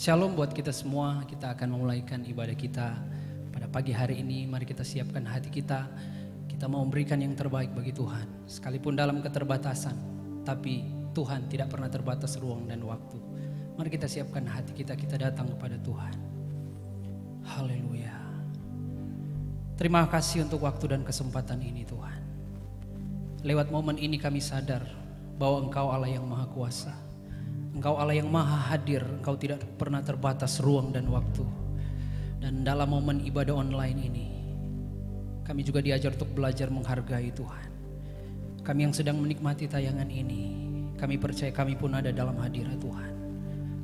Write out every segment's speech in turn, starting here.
Shalom buat kita semua. Kita akan memulaikan ibadah kita pada pagi hari ini. Mari kita siapkan hati kita. Kita mau memberikan yang terbaik bagi Tuhan. Sekalipun dalam keterbatasan, tapi Tuhan tidak pernah terbatas ruang dan waktu. Mari kita siapkan hati kita. Kita datang kepada Tuhan. Haleluya. Terima kasih untuk waktu dan kesempatan ini Tuhan. Lewat momen ini kami sadar bahwa Engkau Allah yang Maha Kuasa. Engkau Allah yang Maha Hadir. Engkau tidak pernah terbatas ruang dan waktu. Dan dalam momen ibadah online ini, kami juga diajar untuk belajar menghargai Tuhan. Kami yang sedang menikmati tayangan ini, kami percaya kami pun ada dalam hadirat Tuhan.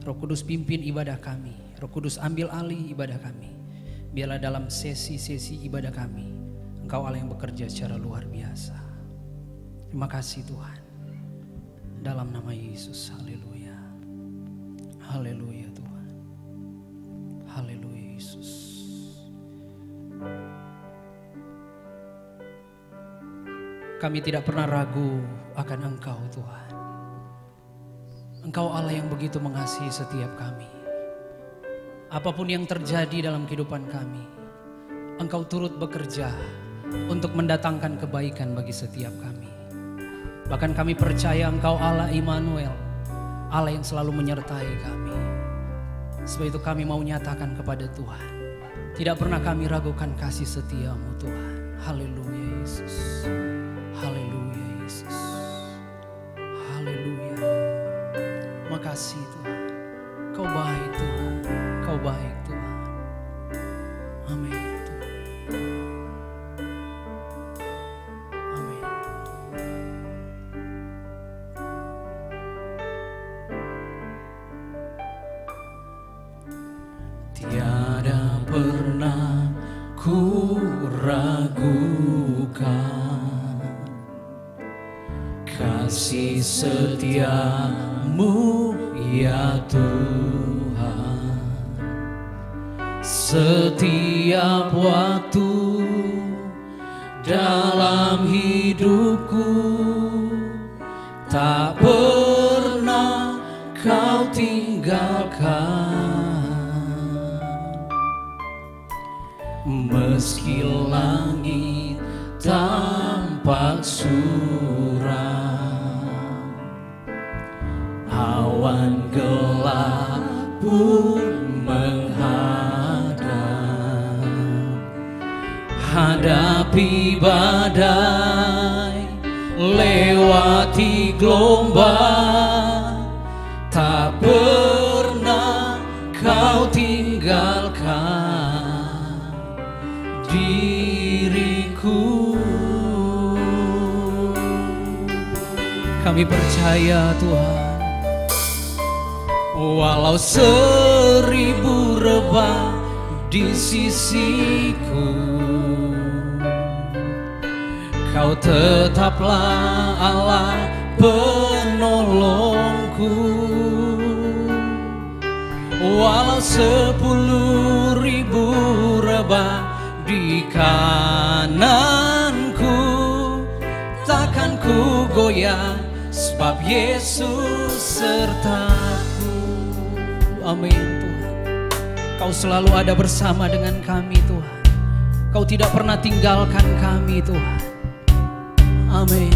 Roh Kudus pimpin ibadah kami. Roh Kudus ambil alih ibadah kami. Biarlah dalam sesi-sesi ibadah kami, Engkau Allah yang bekerja secara luar biasa. Terima kasih Tuhan. Dalam nama Yesus, haleluya. Haleluya Tuhan. Haleluya Yesus. Kami tidak pernah ragu akan Engkau Tuhan. Engkau Allah yang begitu mengasihi setiap kami. Apapun yang terjadi dalam kehidupan kami, Engkau turut bekerja untuk mendatangkan kebaikan bagi setiap kami. Bahkan kami percaya Engkau Allah Immanuel, Allah yang selalu menyertai kami. Sebab itu kami mau nyatakan kepada Tuhan, tidak pernah kami ragukan kasih setia-Mu Tuhan. Haleluya Yesus. Haleluya Yesus. Haleluya. Makasih Tuhan. Kau baik Tuhan. Kau baik Tuhan. Amin Tuhan. Amin. Tiada pernah ku ragukan kasih setia-Mu ya Tuhan. Setiap waktu dalam hidupku tak pernah Kau tinggalkan. Meski langit tampak suram, awan gelap pun menghadap, hadapi badai, lewati gelombang, tak pernah Kau tinggalkan diriku. Kami percaya Tuhan, walau 1000 rebah di sisiku, Kau tetaplah Allah penolongku. Walau 10.000 rebah di kananku, takkan ku goyah, sebab Yesus sertaku. Amin Tuhan. Kau selalu ada bersama dengan kami Tuhan. Kau tidak pernah tinggalkan kami Tuhan. Amin.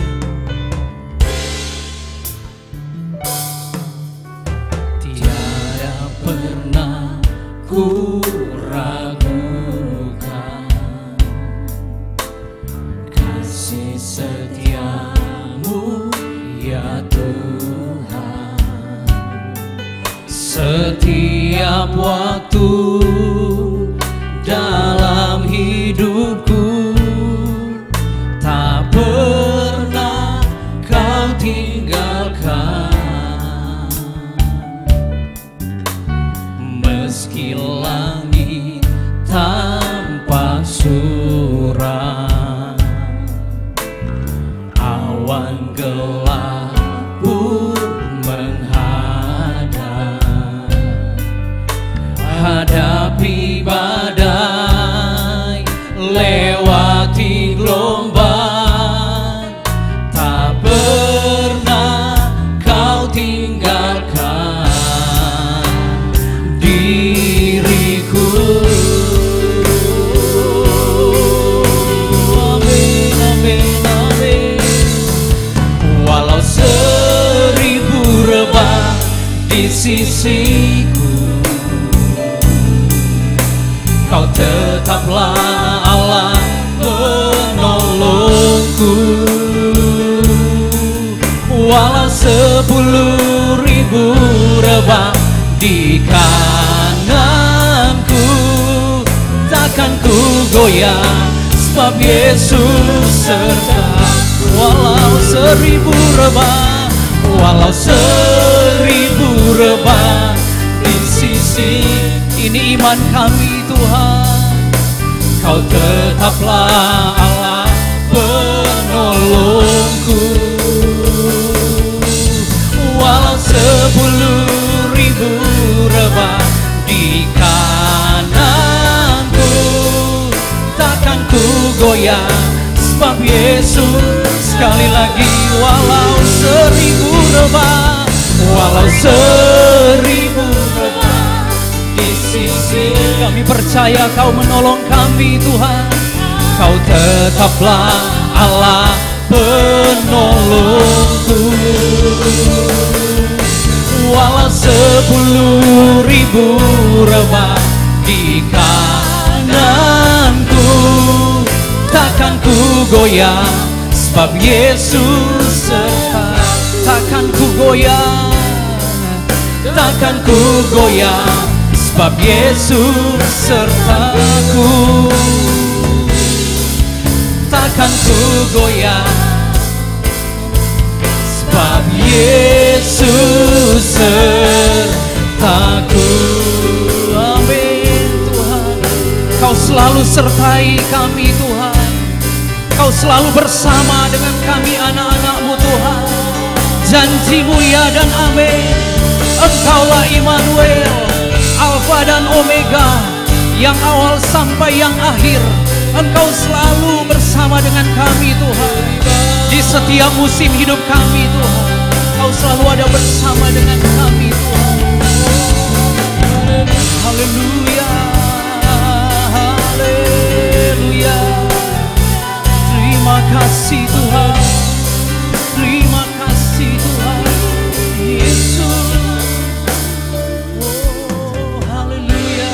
Tiada pernah ku ragukan kasih setia-Mu ya Tuhan. Setiap waktu dalam hidupku tak pernah Kau tinggalkan. Meski langit tampak suram, awan gelap pun menghadap, hadapi badai, di sisiku. Kau tetaplah Allah penolongku. Walau 10.000 rebah di kananku, takkan ku goyah, sebab Yesus sertaku. Walau 1000 rebah, walau 1000 rebah di sisi, ini iman kami Tuhan. Kau tetaplah Allah penolongku. Walau 10.000 rebah di kananku, takkan ku goyah, sebab Yesus. Sekali lagi, walau 1000 rebah, walau 1000 rebah di sisi, kami percaya Kau menolong kami Tuhan. Kau tetaplah Allah penolongku. Walau 10.000 rebah di kananku, takkan ku goyah, sebab Yesus serta. Takkan ku goyah, takkan ku goyah, sebab Yesus sertaku. Takkan ku goyah, sebab Yesus sertaku. Amin Tuhan. Kau selalu sertai kami Tuhan. Kau selalu bersama dengan kami anak-anak-Mu Tuhan. Janji-Mu ya dan amin. Engkaulah Immanuel, Alfa dan Omega, yang awal sampai yang akhir. Engkau selalu bersama dengan kami Tuhan. Di setiap musim hidup kami Tuhan, Kau selalu ada bersama dengan kami Tuhan. Haleluya, haleluya. Terima kasih Tuhan, terima kasih Tuhan Yesus. Oh, haleluya.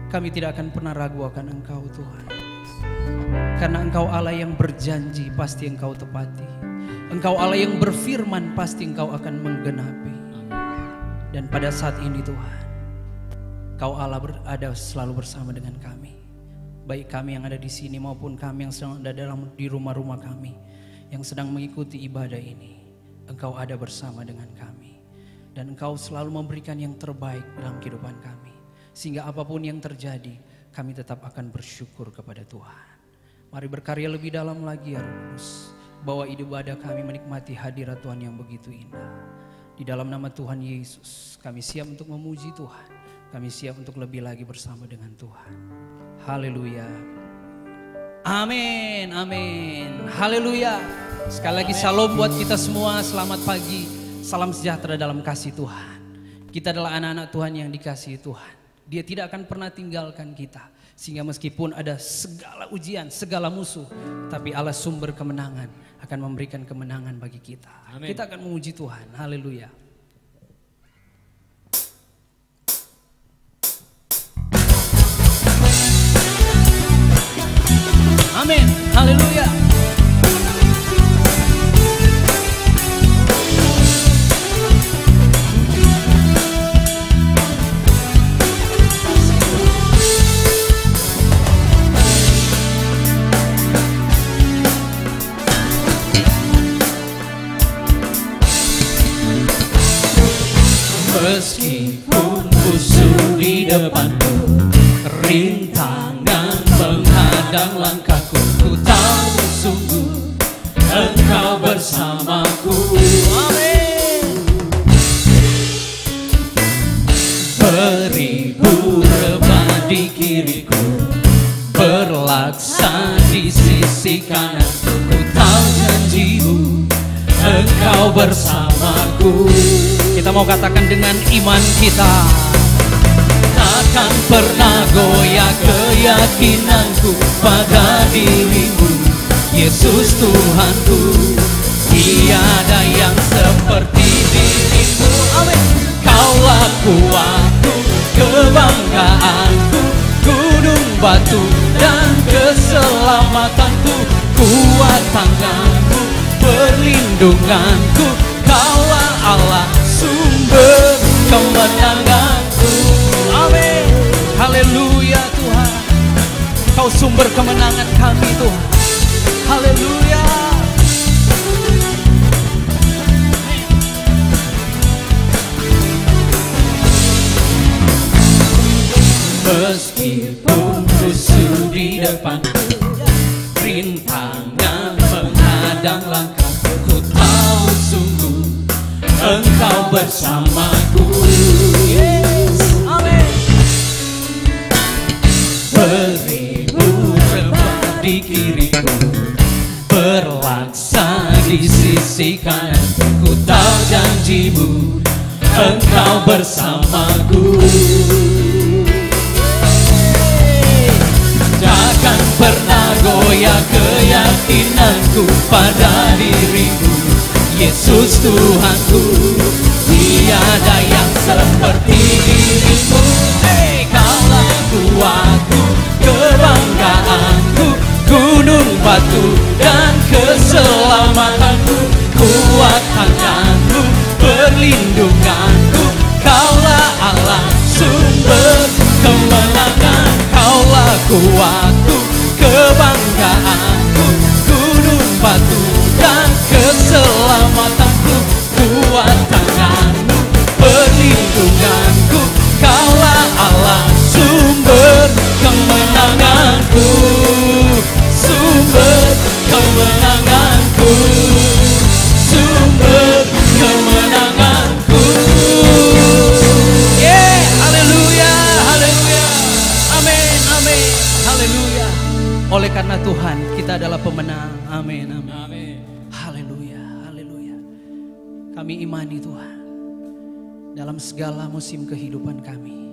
Kami tidak akan pernah ragu akan Engkau Tuhan, karena Engkau Allah yang berjanji pasti Engkau tepati. Engkau Allah yang berfirman pasti Engkau akan menggenapi. Dan pada saat ini Tuhan, Kau Allah ada selalu bersama dengan kami. Baik kami yang ada di sini maupun kami yang sedang ada di rumah-rumah kami, yang sedang mengikuti ibadah ini. Engkau ada bersama dengan kami. Dan Engkau selalu memberikan yang terbaik dalam kehidupan kami. Sehingga apapun yang terjadi, kami tetap akan bersyukur kepada Tuhan. Mari berkarya lebih dalam lagi ya Roh Kudus. Bawa ibadah kami menikmati hadirat Tuhan yang begitu indah. Di dalam nama Tuhan Yesus, kami siap untuk memuji Tuhan. Kami siap untuk lebih lagi bersama dengan Tuhan. Haleluya. Amin, amin. Haleluya. Sekali lagi shalom buat kita semua. Selamat pagi. Salam sejahtera dalam kasih Tuhan. Kita adalah anak-anak Tuhan yang dikasihi Tuhan. Dia tidak akan pernah tinggalkan kita. Sehingga meskipun ada segala ujian, segala musuh, tapi Allah sumber kemenangan akan memberikan kemenangan bagi kita. Amin. Kita akan memuji Tuhan. Haleluya. Amin. Haleluya. Meskipun musuh di depanku, rintangan menghadang langkahku, ku tahu sungguh Engkau bersamaku. Amin. Beribu rebah di kiriku, berlaksan di sisi kananku, ku tahu janji-Mu Engkau bersamaku. Kita mau katakan dengan iman kita, takkan pernah goyah keyakinanku pada diri-Mu, Yesus Tuhanku. tiada yang seperti dirimu. Amin. Kaulah kuatku, kebanggaanku, gunung batu dan keselamatanku, kuat tanganku, perlindunganku. Kaulah Allah, sumber kemenanganku. Amin. Haleluya Tuhan, Kau sumber kemenangan kami Tuhan. Haleluya. Meskipun musuh di depanku, rintangan menghadang langkahku, ku tahu sungguh Engkau bersamaku. Yes. Amin. Beribu rebah di kiriku, berlaksa di sisi kananku, ku tahu janjimu Engkau bersamaku. Takkan pernah goyah keyakinanku pada dirimu, Yesus Tuhanku. Tiada yang seperti dirimu. Kaulah kuatku, kebanggaanku, gunung batu dan keselamatanku, kuat tanganku, perlindunganku. Kaulah Allah, sumber kemenangan. Kaulah kuatku, kebanggaanku, gunung batu dan keselamatanku, kuat tanganmu, perlindunganku. Kaulah Allah, sumber kemenanganku, sumber kemenanganku, sumber kemenanganku. Yeah, haleluya, haleluya. Amin, amin, haleluya. Oleh karena Tuhan, kita adalah pemenang. Amin, amin, amin. Haleluya, haleluya. Kami imani Tuhan, dalam segala musim kehidupan kami,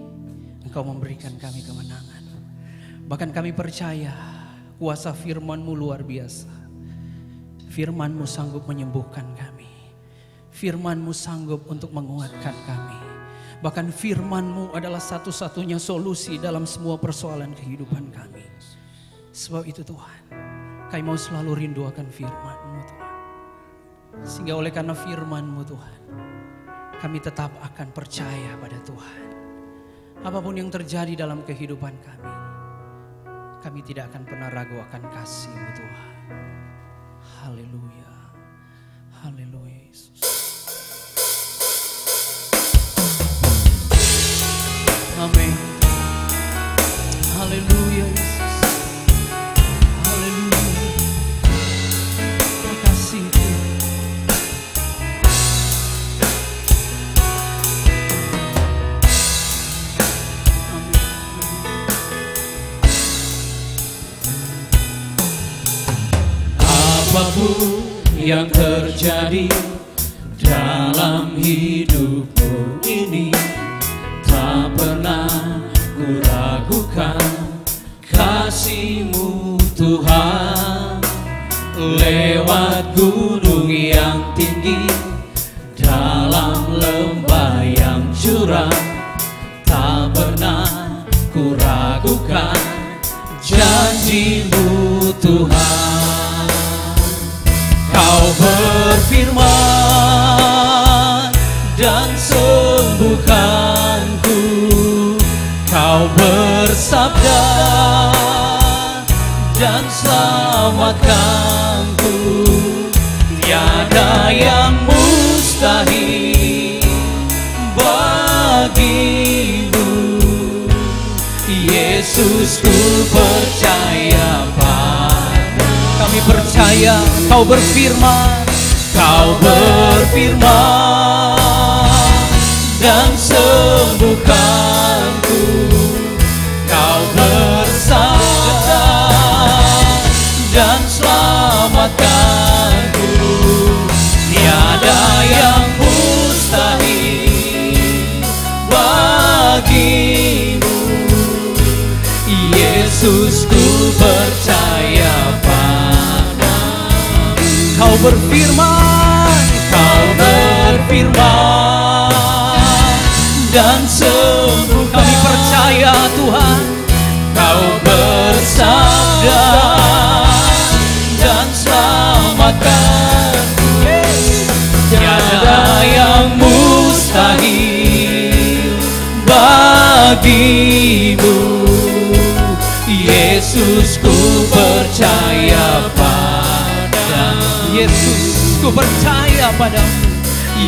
Engkau memberikan kami kemenangan. Bahkan kami percaya kuasa firman-Mu luar biasa. Firman-Mu sanggup menyembuhkan kami. Firman-Mu sanggup untuk menguatkan kami. Bahkan firman-Mu adalah satu-satunya solusi dalam semua persoalan kehidupan kami. Sebab itu Tuhan, kami mau selalu rindu akan firman-Mu Tuhan. Sehingga oleh karena firman-Mu Tuhan, kami tetap akan percaya pada Tuhan. Apapun yang terjadi dalam kehidupan kami tidak akan pernah ragu akan kasih-Mu Tuhan. Haleluya, haleluya Yesus. Amin. Haleluya Yesus. Haleluya. Terima kasih Tuhan. Apapun yang terjadi dalam hidupku ini, tak pernah ku ragukan kasih-Mu Tuhan. Lewat gunung yang tinggi, dalam lembah yang curam, tak pernah ku ragukan janji-Mu Tuhan. Kau berfirman dan sembuhkanku, Kau bersabda dan selamatkanku. Tiada yang mustahil bagi-Mu, Yesus, ku percaya pada. Kami percaya Kau berfirman, Kau berfirman dan sembuhkanku, Kau bersabda dan selamatkanku. Tiada yang mustahil bagi-Mu, Yesus, ku percaya padamu. Kau berfirman, Kau berfirman dan sembuh. Kami percaya Tuhan, Kau bersabda dan selamatkan. Tiada yang mustahil bagimu, Yesus, ku percaya padamu. Yesus, ku percaya padamu.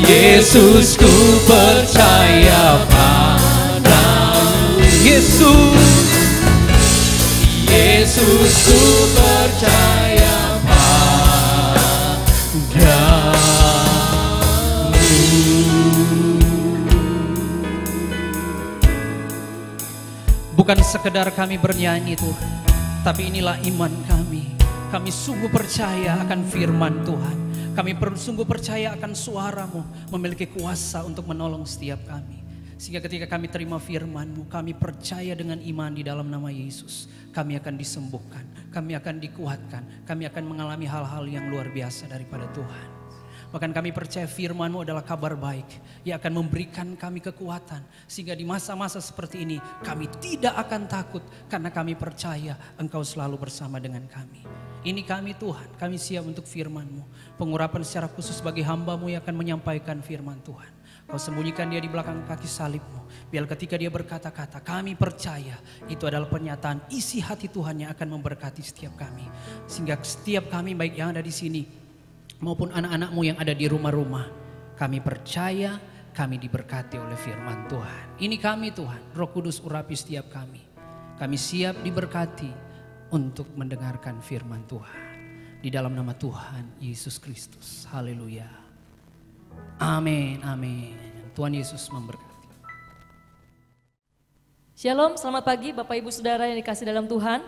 Yesus, ku percaya padamu. Yesus, Yesus, ku percaya padamu. Bukan sekedar kami bernyanyi Tuhan, tapi inilah iman kami. Kami sungguh percaya akan firman Tuhan. Kami sungguh percaya akan suara-Mu memiliki kuasa untuk menolong setiap kami. Sehingga ketika kami terima firman-Mu, kami percaya dengan iman di dalam nama Yesus. Kami akan disembuhkan, kami akan dikuatkan, kami akan mengalami hal-hal yang luar biasa daripada Tuhan. Bahkan kami percaya firman-Mu adalah kabar baik yang akan memberikan kami kekuatan. Sehingga di masa-masa seperti ini kami tidak akan takut karena kami percaya Engkau selalu bersama dengan kami. Ini kami Tuhan, kami siap untuk firman-Mu. Pengurapan secara khusus bagi hamba-Mu yang akan menyampaikan firman Tuhan. Kau sembunyikan dia di belakang kaki salib-Mu. Biar ketika dia berkata-kata, kami percaya itu adalah pernyataan isi hati Tuhan yang akan memberkati setiap kami. Sehingga setiap kami baik yang ada di sini maupun anak-anak-Mu yang ada di rumah-rumah, kami percaya kami diberkati oleh firman Tuhan. Ini kami Tuhan, Roh Kudus urapi setiap kami. Kami siap diberkati untuk mendengarkan firman Tuhan. Di dalam nama Tuhan Yesus Kristus. Haleluya. Amin, amin. Tuhan Yesus memberkati. Shalom, selamat pagi Bapak Ibu Saudara yang dikasih dalam Tuhan.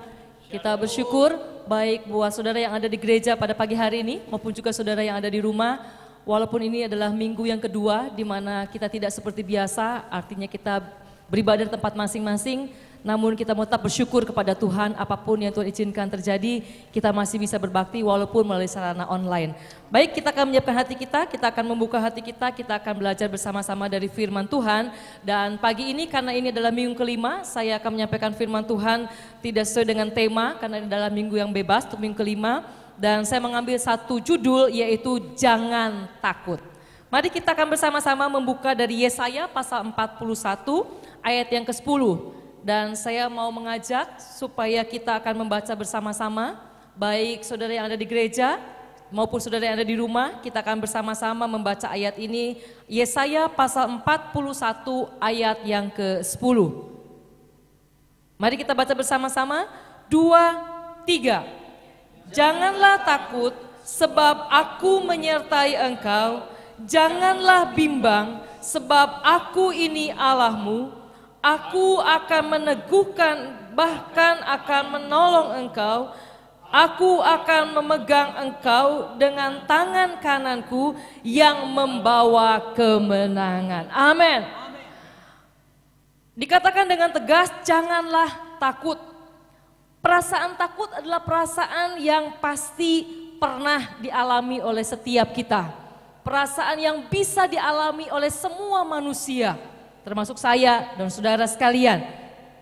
Kita bersyukur baik buat saudara yang ada di gereja pada pagi hari ini maupun juga saudara yang ada di rumah. Walaupun ini adalah minggu yang kedua di mana kita tidak seperti biasa, artinya kita beribadah di tempat masing-masing. Namun kita mau tetap bersyukur kepada Tuhan, apapun yang Tuhan izinkan terjadi, kita masih bisa berbakti walaupun melalui sarana online. Baik, kita akan menyiapkan hati kita akan membuka hati kita akan belajar bersama-sama dari firman Tuhan. Dan pagi ini karena ini adalah minggu kelima, saya akan menyampaikan firman Tuhan tidak sesuai dengan tema, karena ini adalah minggu yang bebas untuk minggu kelima. Dan saya mengambil satu judul yaitu Jangan Takut. Mari kita akan bersama-sama membuka dari Yesaya pasal 41 ayat yang ke-10. Dan saya mau mengajak supaya kita akan membaca bersama-sama, baik saudara yang ada di gereja maupun saudara yang ada di rumah, kita akan bersama-sama membaca ayat ini, Yesaya pasal 41 ayat yang ke-10. Mari kita baca bersama-sama, 2, 3. Janganlah takut sebab aku menyertai engkau, janganlah bimbang sebab aku ini Allahmu. Aku akan meneguhkan, bahkan akan menolong engkau. Aku akan memegang engkau dengan tangan kananku yang membawa kemenangan. Amin. Dikatakan dengan tegas, janganlah takut. Perasaan takut adalah perasaan yang pasti pernah dialami oleh setiap kita. Perasaan yang bisa dialami oleh semua manusia. Termasuk saya dan saudara sekalian,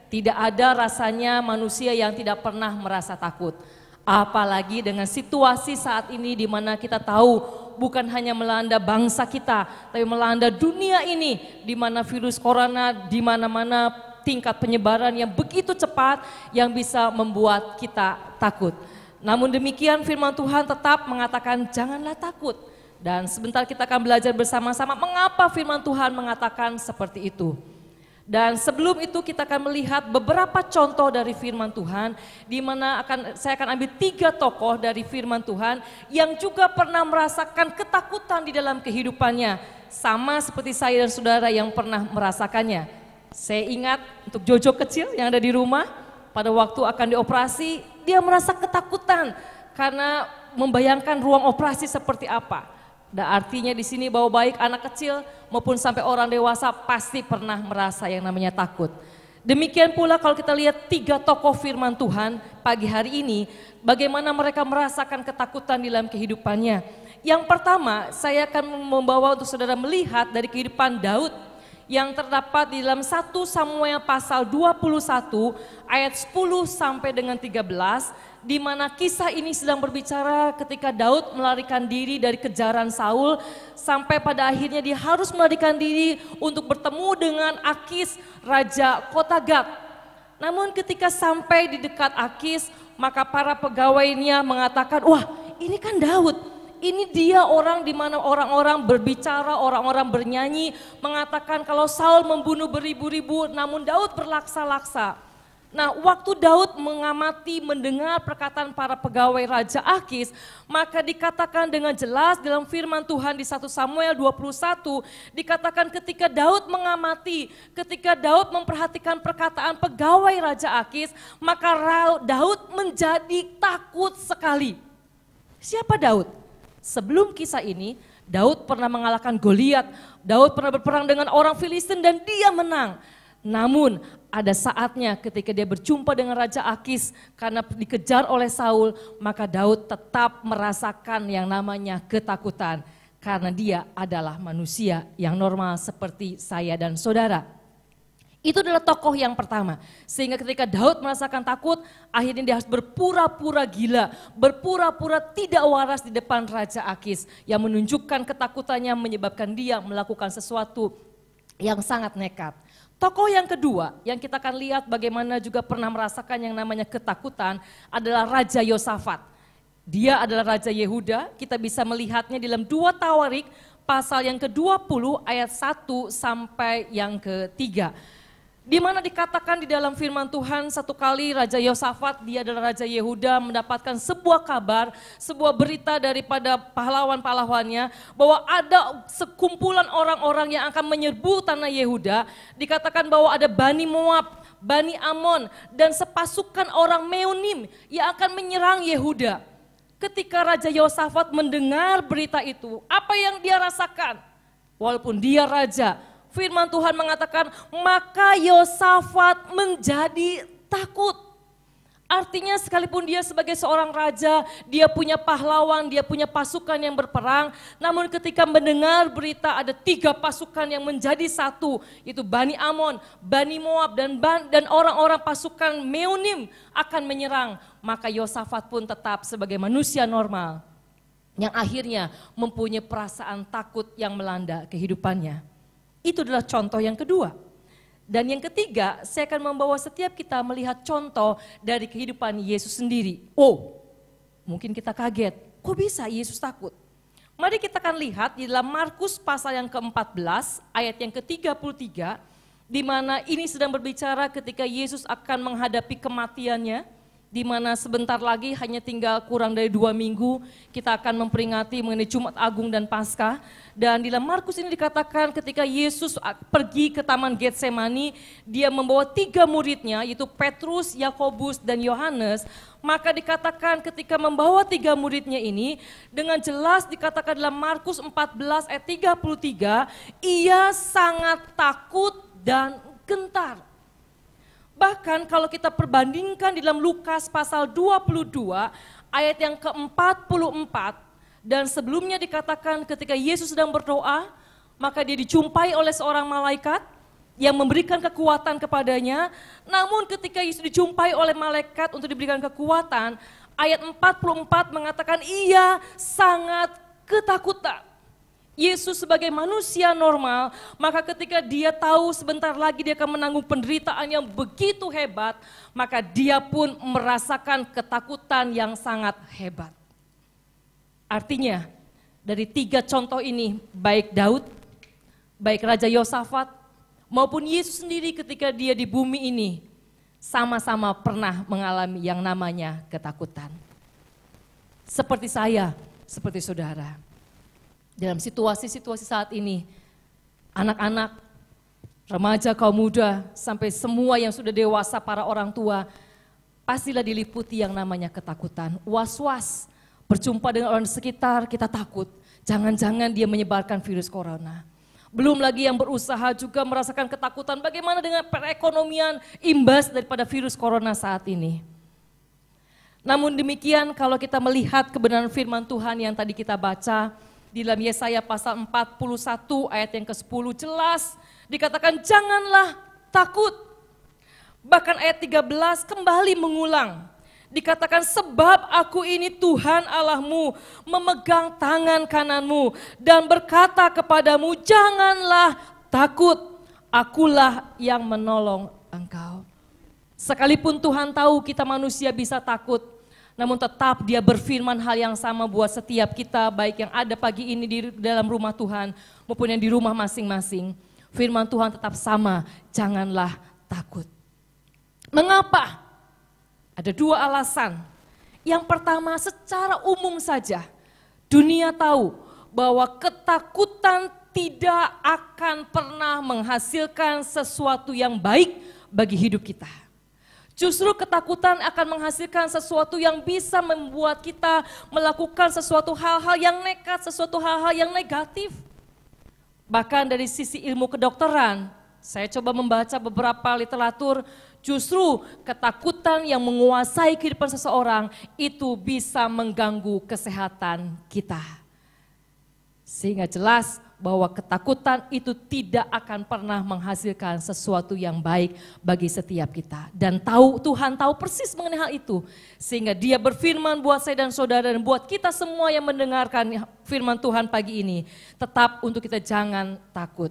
tidak ada rasanya manusia yang tidak pernah merasa takut. Apalagi dengan situasi saat ini di mana kita tahu bukan hanya melanda bangsa kita, tapi melanda dunia ini, di mana virus corona di mana-mana tingkat penyebaran yang begitu cepat yang bisa membuat kita takut. Namun demikian firman Tuhan tetap mengatakan janganlah takut. Dan sebentar kita akan belajar bersama-sama mengapa firman Tuhan mengatakan seperti itu. Dan sebelum itu kita akan melihat beberapa contoh dari firman Tuhan, di mana saya akan ambil 3 tokoh dari firman Tuhan yang juga pernah merasakan ketakutan di dalam kehidupannya, sama seperti saya dan saudara yang pernah merasakannya. Saya ingat untuk Jojo kecil yang ada di rumah, pada waktu akan dioperasi dia merasa ketakutan karena membayangkan ruang operasi seperti apa. Dan artinya di sini bahwa baik anak kecil maupun sampai orang dewasa pasti pernah merasa yang namanya takut. Demikian pula kalau kita lihat 3 tokoh firman Tuhan pagi hari ini, bagaimana mereka merasakan ketakutan di dalam kehidupannya. Yang pertama, saya akan membawa untuk saudara melihat dari kehidupan Daud yang terdapat di dalam 1 Samuel pasal 21 ayat 10 sampai dengan 13, di mana kisah ini sedang berbicara ketika Daud melarikan diri dari kejaran Saul sampai pada akhirnya dia harus melarikan diri untuk bertemu dengan Akis, raja kota Gat. Namun ketika sampai di dekat Akis, maka para pegawainya mengatakan, wah ini kan Daud. Ini dia orang di mana orang-orang berbicara, orang-orang bernyanyi, mengatakan kalau Saul membunuh beribu-ribu, namun Daud berlaksa-laksa. Nah, waktu Daud mengamati, mendengar perkataan para pegawai Raja Akis, maka dikatakan dengan jelas dalam firman Tuhan di 1 Samuel 21, dikatakan ketika Daud mengamati, ketika Daud memperhatikan perkataan pegawai Raja Akis, maka Daud menjadi takut sekali. Siapa Daud? Sebelum kisah ini, Daud pernah mengalahkan Goliat, Daud pernah berperang dengan orang Filistin dan dia menang. Namun ada saatnya ketika dia berjumpa dengan Raja Akis karena dikejar oleh Saul, maka Daud tetap merasakan yang namanya ketakutan. Karena dia adalah manusia yang normal seperti saya dan saudara. Itu adalah tokoh yang pertama. Sehingga ketika Daud merasakan takut, akhirnya dia harus berpura-pura gila, berpura-pura tidak waras di depan Raja Akis. Yang menunjukkan ketakutannya menyebabkan dia melakukan sesuatu yang sangat nekat. Tokoh yang kedua yang kita akan lihat bagaimana juga pernah merasakan yang namanya ketakutan adalah Raja Yosafat. Dia adalah Raja Yehuda, kita bisa melihatnya di dalam 2 Tawarik pasal yang ke-20 ayat 1 sampai yang ke-3. Di mana dikatakan di dalam firman Tuhan satu kali Raja Yosafat, dia adalah Raja Yehuda, mendapatkan sebuah kabar, sebuah berita daripada pahlawan-pahlawannya bahwa ada sekumpulan orang-orang yang akan menyerbu tanah Yehuda. Dikatakan bahwa ada Bani Moab, Bani Amon, dan sepasukan orang Meonim yang akan menyerang Yehuda. Ketika Raja Yosafat mendengar berita itu, apa yang dia rasakan? Walaupun dia raja, firman Tuhan mengatakan, maka Yosafat menjadi takut. Artinya sekalipun dia sebagai seorang raja, dia punya pahlawan, dia punya pasukan yang berperang. Namun ketika mendengar berita ada 3 pasukan yang menjadi satu, yaitu Bani Amon, Bani Moab, dan orang-orang pasukan Meonim akan menyerang. Maka Yosafat pun tetap sebagai manusia normal, yang akhirnya mempunyai perasaan takut yang melanda kehidupannya. Itu adalah contoh yang kedua. Dan yang ketiga, saya akan membawa setiap kita melihat contoh dari kehidupan Yesus sendiri. Oh, mungkin kita kaget, kok bisa Yesus takut? Mari kita akan lihat di dalam Markus pasal yang ke-14, ayat yang ke-33, di mana ini sedang berbicara ketika Yesus akan menghadapi kematiannya, di mana sebentar lagi hanya tinggal kurang dari 2 minggu kita akan memperingati mengenai Jumat Agung dan Paskah. Dan di dalam Markus ini dikatakan ketika Yesus pergi ke Taman Getsemani, dia membawa 3 muridnya yaitu Petrus, Yakobus, dan Yohanes. Maka dikatakan ketika membawa 3 muridnya ini, dengan jelas dikatakan dalam Markus 14 ayat 33, ia sangat takut dan gentar. Bahkan kalau kita perbandingkan di dalam Lukas pasal 22 ayat yang ke-44, dan sebelumnya dikatakan ketika Yesus sedang berdoa, maka dia dijumpai oleh seorang malaikat yang memberikan kekuatan kepadanya. Namun ketika Yesus dijumpai oleh malaikat untuk diberikan kekuatan, ayat 44 mengatakan ia sangat ketakutan. Yesus sebagai manusia normal, maka ketika dia tahu sebentar lagi dia akan menanggung penderitaan yang begitu hebat, maka dia pun merasakan ketakutan yang sangat hebat. Artinya dari 3 contoh ini, baik Daud, baik Raja Yosafat, maupun Yesus sendiri ketika dia di bumi ini, sama-sama pernah mengalami yang namanya ketakutan. Seperti saya, seperti saudara. Dalam situasi-situasi saat ini, anak-anak, remaja, kaum muda, sampai semua yang sudah dewasa, para orang tua, pastilah diliputi yang namanya ketakutan, was-was, berjumpa dengan orang di sekitar, kita takut, jangan-jangan dia menyebarkan virus corona. Belum lagi yang berusaha juga merasakan ketakutan bagaimana dengan perekonomian imbas daripada virus corona saat ini. Namun demikian kalau kita melihat kebenaran firman Tuhan yang tadi kita baca di dalam Yesaya pasal 41 ayat yang ke-10 jelas dikatakan janganlah takut. Bahkan ayat 13 kembali mengulang. Dikatakan sebab aku ini Tuhan Allahmu memegang tangan kananmu dan berkata kepadamu janganlah takut, akulah yang menolong engkau. Sekalipun Tuhan tahu kita manusia bisa takut, namun tetap Dia berfirman hal yang sama buat setiap kita, baik yang ada pagi ini di dalam rumah Tuhan maupun yang di rumah masing-masing. Firman Tuhan tetap sama, janganlah takut. Mengapa? Ada dua alasan. Yang pertama, secara umum saja, dunia tahu bahwa ketakutan tidak akan pernah menghasilkan sesuatu yang baik bagi hidup kita. Justru ketakutan akan menghasilkan sesuatu yang bisa membuat kita melakukan sesuatu hal-hal yang nekat, sesuatu hal-hal yang negatif. Bahkan dari sisi ilmu kedokteran, saya coba membaca beberapa literatur, justru ketakutan yang menguasai kehidupan seseorang itu bisa mengganggu kesehatan kita. Sehingga jelas bahwa ketakutan itu tidak akan pernah menghasilkan sesuatu yang baik bagi setiap kita. Dan Tuhan tahu persis mengenai hal itu. Sehingga Dia berfirman buat saya dan saudara dan buat kita semua yang mendengarkan firman Tuhan pagi ini. Tetap untuk kita jangan takut.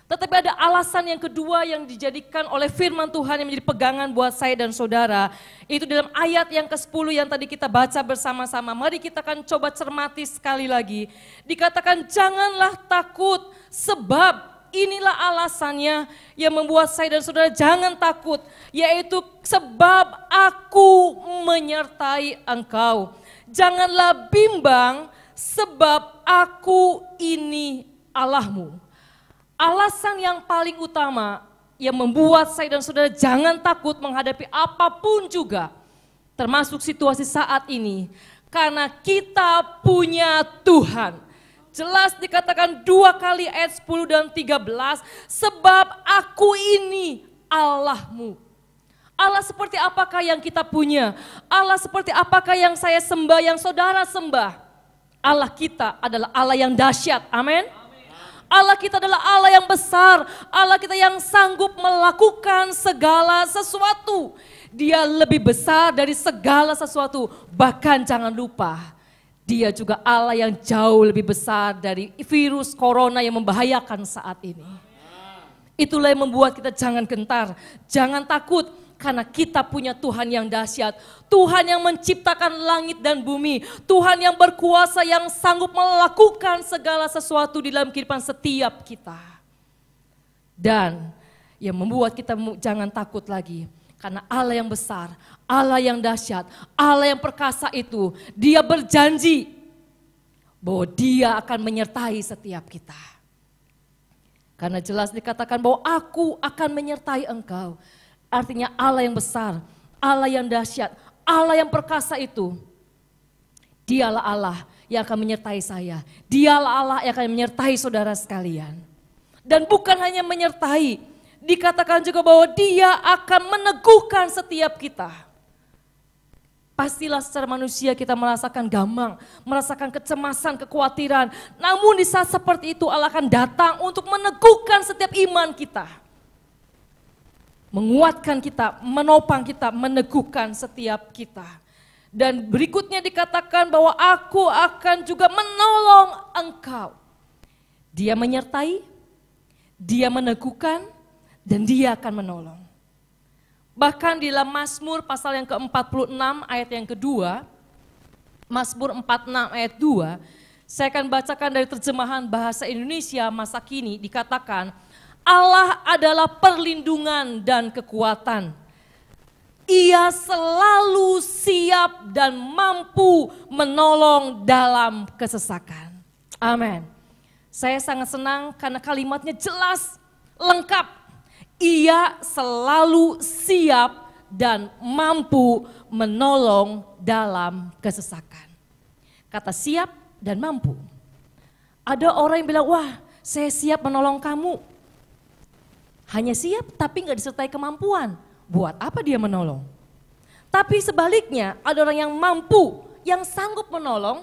Tetapi ada alasan yang kedua yang dijadikan oleh firman Tuhan yang menjadi pegangan buat saya dan saudara. Itu dalam ayat yang ke-10 yang tadi kita baca bersama-sama. Mari kita akan coba cermati sekali lagi. Dikatakan janganlah takut sebab inilah alasannya yang membuat saya dan saudara jangan takut. Yaitu sebab aku menyertai engkau. Janganlah bimbang sebab aku ini Allahmu. Alasan yang paling utama yang membuat saya dan saudara jangan takut menghadapi apapun juga, termasuk situasi saat ini, karena kita punya Tuhan. Jelas dikatakan 2 kali ayat 10 dan 13, sebab aku ini Allahmu. Allah seperti apakah yang kita punya? Allah seperti apakah yang saya sembah, yang saudara sembah? Allah kita adalah Allah yang dahsyat, amin. Allah kita adalah Allah yang besar, Allah kita yang sanggup melakukan segala sesuatu. Dia lebih besar dari segala sesuatu, bahkan jangan lupa, Dia juga Allah yang jauh lebih besar dari virus corona yang membahayakan saat ini. Itulah yang membuat kita jangan gentar, jangan takut. Karena kita punya Tuhan yang dahsyat, Tuhan yang menciptakan langit dan bumi, Tuhan yang berkuasa yang sanggup melakukan segala sesuatu di dalam kehidupan setiap kita. Dan yang membuat kita jangan takut lagi, karena Allah yang besar, Allah yang dahsyat, Allah yang perkasa itu, Dia berjanji bahwa Dia akan menyertai setiap kita. Karena jelas dikatakan bahwa aku akan menyertai engkau. Artinya Allah yang besar, Allah yang dahsyat, Allah yang perkasa itu, Dialah Allah yang akan menyertai saya. Dialah Allah yang akan menyertai saudara sekalian. Dan bukan hanya menyertai, dikatakan juga bahwa Dia akan meneguhkan setiap kita. Pastilah secara manusia kita merasakan gamang, merasakan kecemasan, kekhawatiran. Namun di saat seperti itu Allah akan datang untuk meneguhkan setiap iman kita. Menguatkan kita, menopang kita, meneguhkan setiap kita. Dan berikutnya dikatakan bahwa aku akan juga menolong engkau. Dia menyertai, Dia meneguhkan, dan Dia akan menolong. Bahkan di dalam Mazmur pasal yang ke-46 ayat yang kedua, Mazmur 46 ayat 2, saya akan bacakan dari terjemahan bahasa Indonesia masa kini, dikatakan, Allah adalah perlindungan dan kekuatan. Ia selalu siap dan mampu menolong dalam kesesakan. Amin. Saya sangat senang karena kalimatnya jelas, lengkap. Ia selalu siap dan mampu menolong dalam kesesakan. Kata siap dan mampu. Ada orang yang bilang, wah saya siap menolong kamu. Hanya siap tapi nggak disertai kemampuan. Buat apa dia menolong? Tapi sebaliknya ada orang yang mampu, yang sanggup menolong,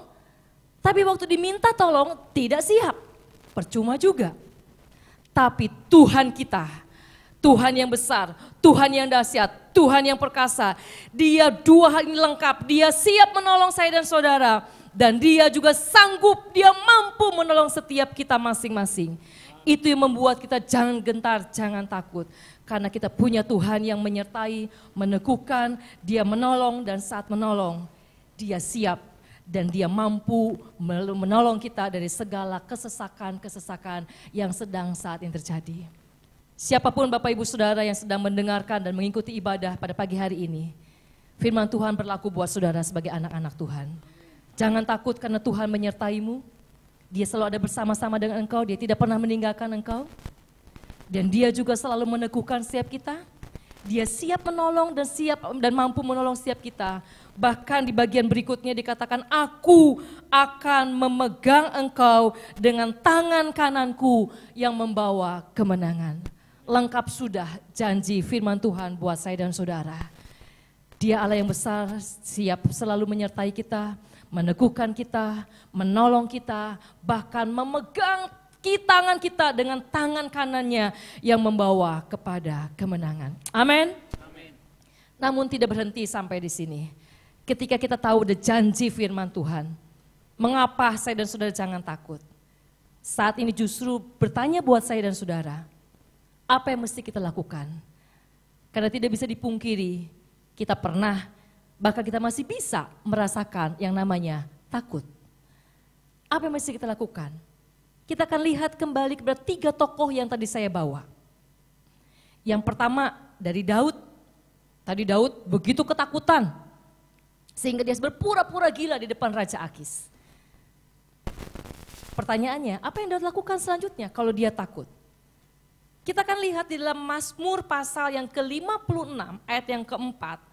tapi waktu diminta tolong tidak siap. Percuma juga. Tapi Tuhan kita, Tuhan yang besar, Tuhan yang dahsyat, Tuhan yang perkasa. Dia dua hal ini lengkap, dia siap menolong saya dan saudara. Dan dia juga sanggup, dia mampu menolong setiap kita masing-masing. Itu yang membuat kita jangan gentar, jangan takut. Karena kita punya Tuhan yang menyertai, meneguhkan, dia menolong dan saat menolong, dia siap. Dan dia mampu menolong kita dari segala kesesakan-kesesakan yang sedang saat ini terjadi. Siapapun Bapak Ibu Saudara yang sedang mendengarkan dan mengikuti ibadah pada pagi hari ini, firman Tuhan berlaku buat saudara sebagai anak-anak Tuhan. Jangan takut karena Tuhan menyertaimu. Dia selalu ada bersama-sama dengan engkau, dia tidak pernah meninggalkan engkau. Dan dia juga selalu meneguhkan setiap kita. Dia siap menolong dan mampu menolong setiap kita. Bahkan di bagian berikutnya dikatakan, aku akan memegang engkau dengan tangan kananku yang membawa kemenangan. Lengkap sudah janji firman Tuhan buat saya dan saudara. Dia Allah yang besar, siap selalu menyertai kita, meneguhkan kita, menolong kita, bahkan memegang tangan kita dengan tangan kanannya yang membawa kepada kemenangan. Amin. Namun tidak berhenti sampai di sini. Ketika kita tahu ada janji firman Tuhan, mengapa saya dan saudara jangan takut? Saat ini justru bertanya buat saya dan saudara, apa yang mesti kita lakukan? Karena tidak bisa dipungkiri, kita pernah, bahkan kita masih bisa merasakan yang namanya takut. Apa yang mesti kita lakukan? Kita akan lihat kembali kepada 3 tokoh yang tadi saya bawa. Yang pertama dari Daud. Tadi Daud begitu ketakutan, sehingga dia berpura-pura gila di depan Raja Akis. Pertanyaannya, apa yang Daud lakukan selanjutnya kalau dia takut? Kita akan lihat di dalam Mazmur pasal yang ke-56 ayat yang keempat.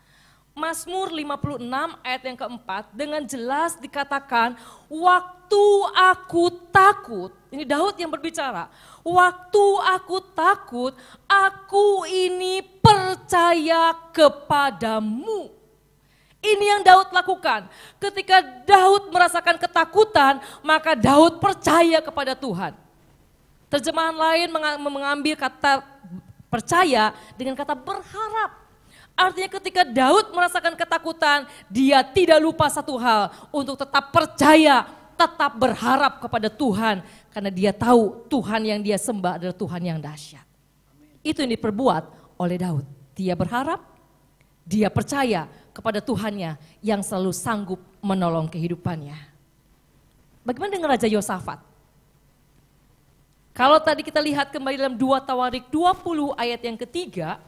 Mazmur 56 ayat yang keempat dengan jelas dikatakan, waktu aku takut, ini Daud yang berbicara, waktu aku takut, aku ini percaya kepadamu. Ini yang Daud lakukan. Ketika Daud merasakan ketakutan, maka Daud percaya kepada Tuhan. Terjemahan lain mengambil kata percaya dengan kata berharap. Artinya ketika Daud merasakan ketakutan, dia tidak lupa satu hal, untuk tetap percaya, tetap berharap kepada Tuhan. Karena dia tahu Tuhan yang dia sembah adalah Tuhan yang dahsyat. Itu yang diperbuat oleh Daud. Dia berharap, dia percaya kepada Tuhannya yang selalu sanggup menolong kehidupannya. Bagaimana dengan Raja Yosafat? Kalau tadi kita lihat kembali dalam 2 Tawarik 20 ayat yang ketiga,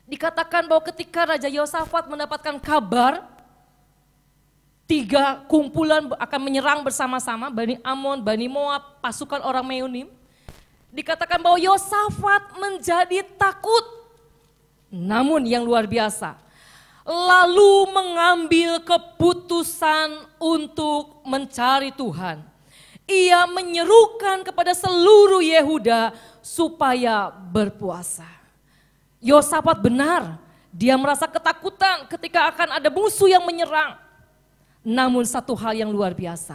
dikatakan bahwa ketika Raja Yosafat mendapatkan kabar 3 kumpulan akan menyerang bersama-sama, Bani Amon, Bani Moab, pasukan orang Meunim. Dikatakan bahwa Yosafat menjadi takut. Namun yang luar biasa, lalu mengambil keputusan untuk mencari Tuhan. Ia menyerukan kepada seluruh Yehuda supaya berpuasa. Yosafat benar, dia merasa ketakutan ketika akan ada musuh yang menyerang. Namun satu hal yang luar biasa,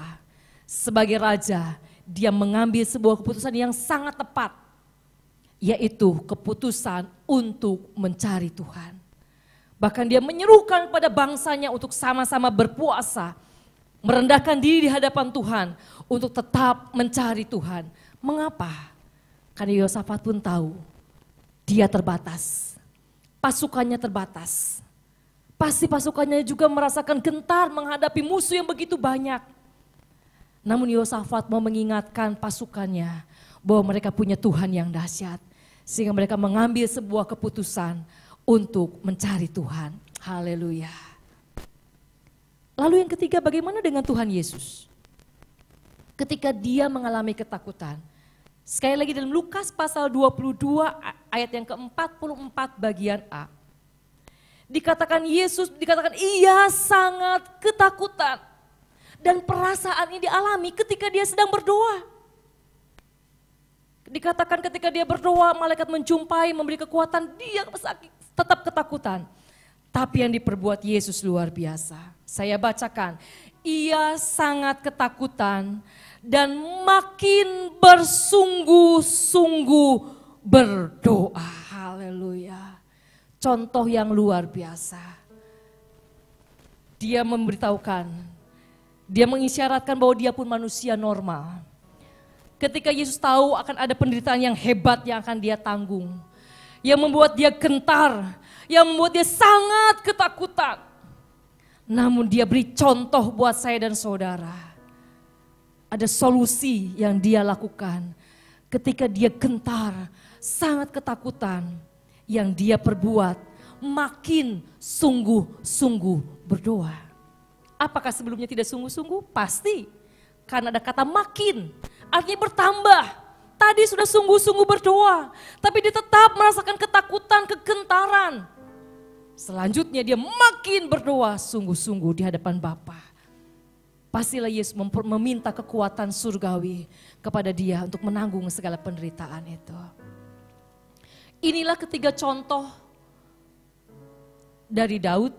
sebagai raja dia mengambil sebuah keputusan yang sangat tepat, yaitu keputusan untuk mencari Tuhan. Bahkan dia menyerukan kepada bangsanya untuk sama-sama berpuasa, merendahkan diri di hadapan Tuhan untuk tetap mencari Tuhan. Mengapa? Karena Yosafat pun tahu dia terbatas, pasukannya terbatas. Pasti pasukannya juga merasakan gentar menghadapi musuh yang begitu banyak. Namun Yosafat mau mengingatkan pasukannya bahwa mereka punya Tuhan yang dahsyat. Sehingga mereka mengambil sebuah keputusan untuk mencari Tuhan. Haleluya. Lalu yang ketiga, bagaimana dengan Tuhan Yesus? Ketika dia mengalami ketakutan. Sekali lagi dalam Lukas pasal 22 ayat yang ke-44 bagian A. Dikatakan ia sangat ketakutan. Dan perasaan ini dialami ketika dia sedang berdoa. Dikatakan ketika dia berdoa, malaikat menjumpai, memberi kekuatan, dia tetap ketakutan. Tapi yang diperbuat Yesus luar biasa. Saya bacakan, ia sangat ketakutan dan makin bersungguh-sungguh berdoa. Haleluya. Contoh yang luar biasa. Dia memberitahukan, dia mengisyaratkan bahwa dia pun manusia normal. Ketika Yesus tahu akan ada penderitaan yang hebat yang akan dia tanggung, yang membuat dia gentar, yang membuat dia sangat ketakutan. Namun dia beri contoh buat saya dan saudara. Ada solusi yang dia lakukan ketika dia gentar, sangat ketakutan. Yang dia perbuat makin sungguh-sungguh berdoa. Apakah sebelumnya tidak sungguh-sungguh? Pasti. Karena ada kata makin, artinya bertambah. Tadi sudah sungguh-sungguh berdoa, tapi dia tetap merasakan ketakutan, kegentaran. Selanjutnya dia makin berdoa sungguh-sungguh di hadapan Bapa. Pastilah Yesus meminta kekuatan surgawi kepada dia untuk menanggung segala penderitaan itu. Inilah ketiga contoh dari Daud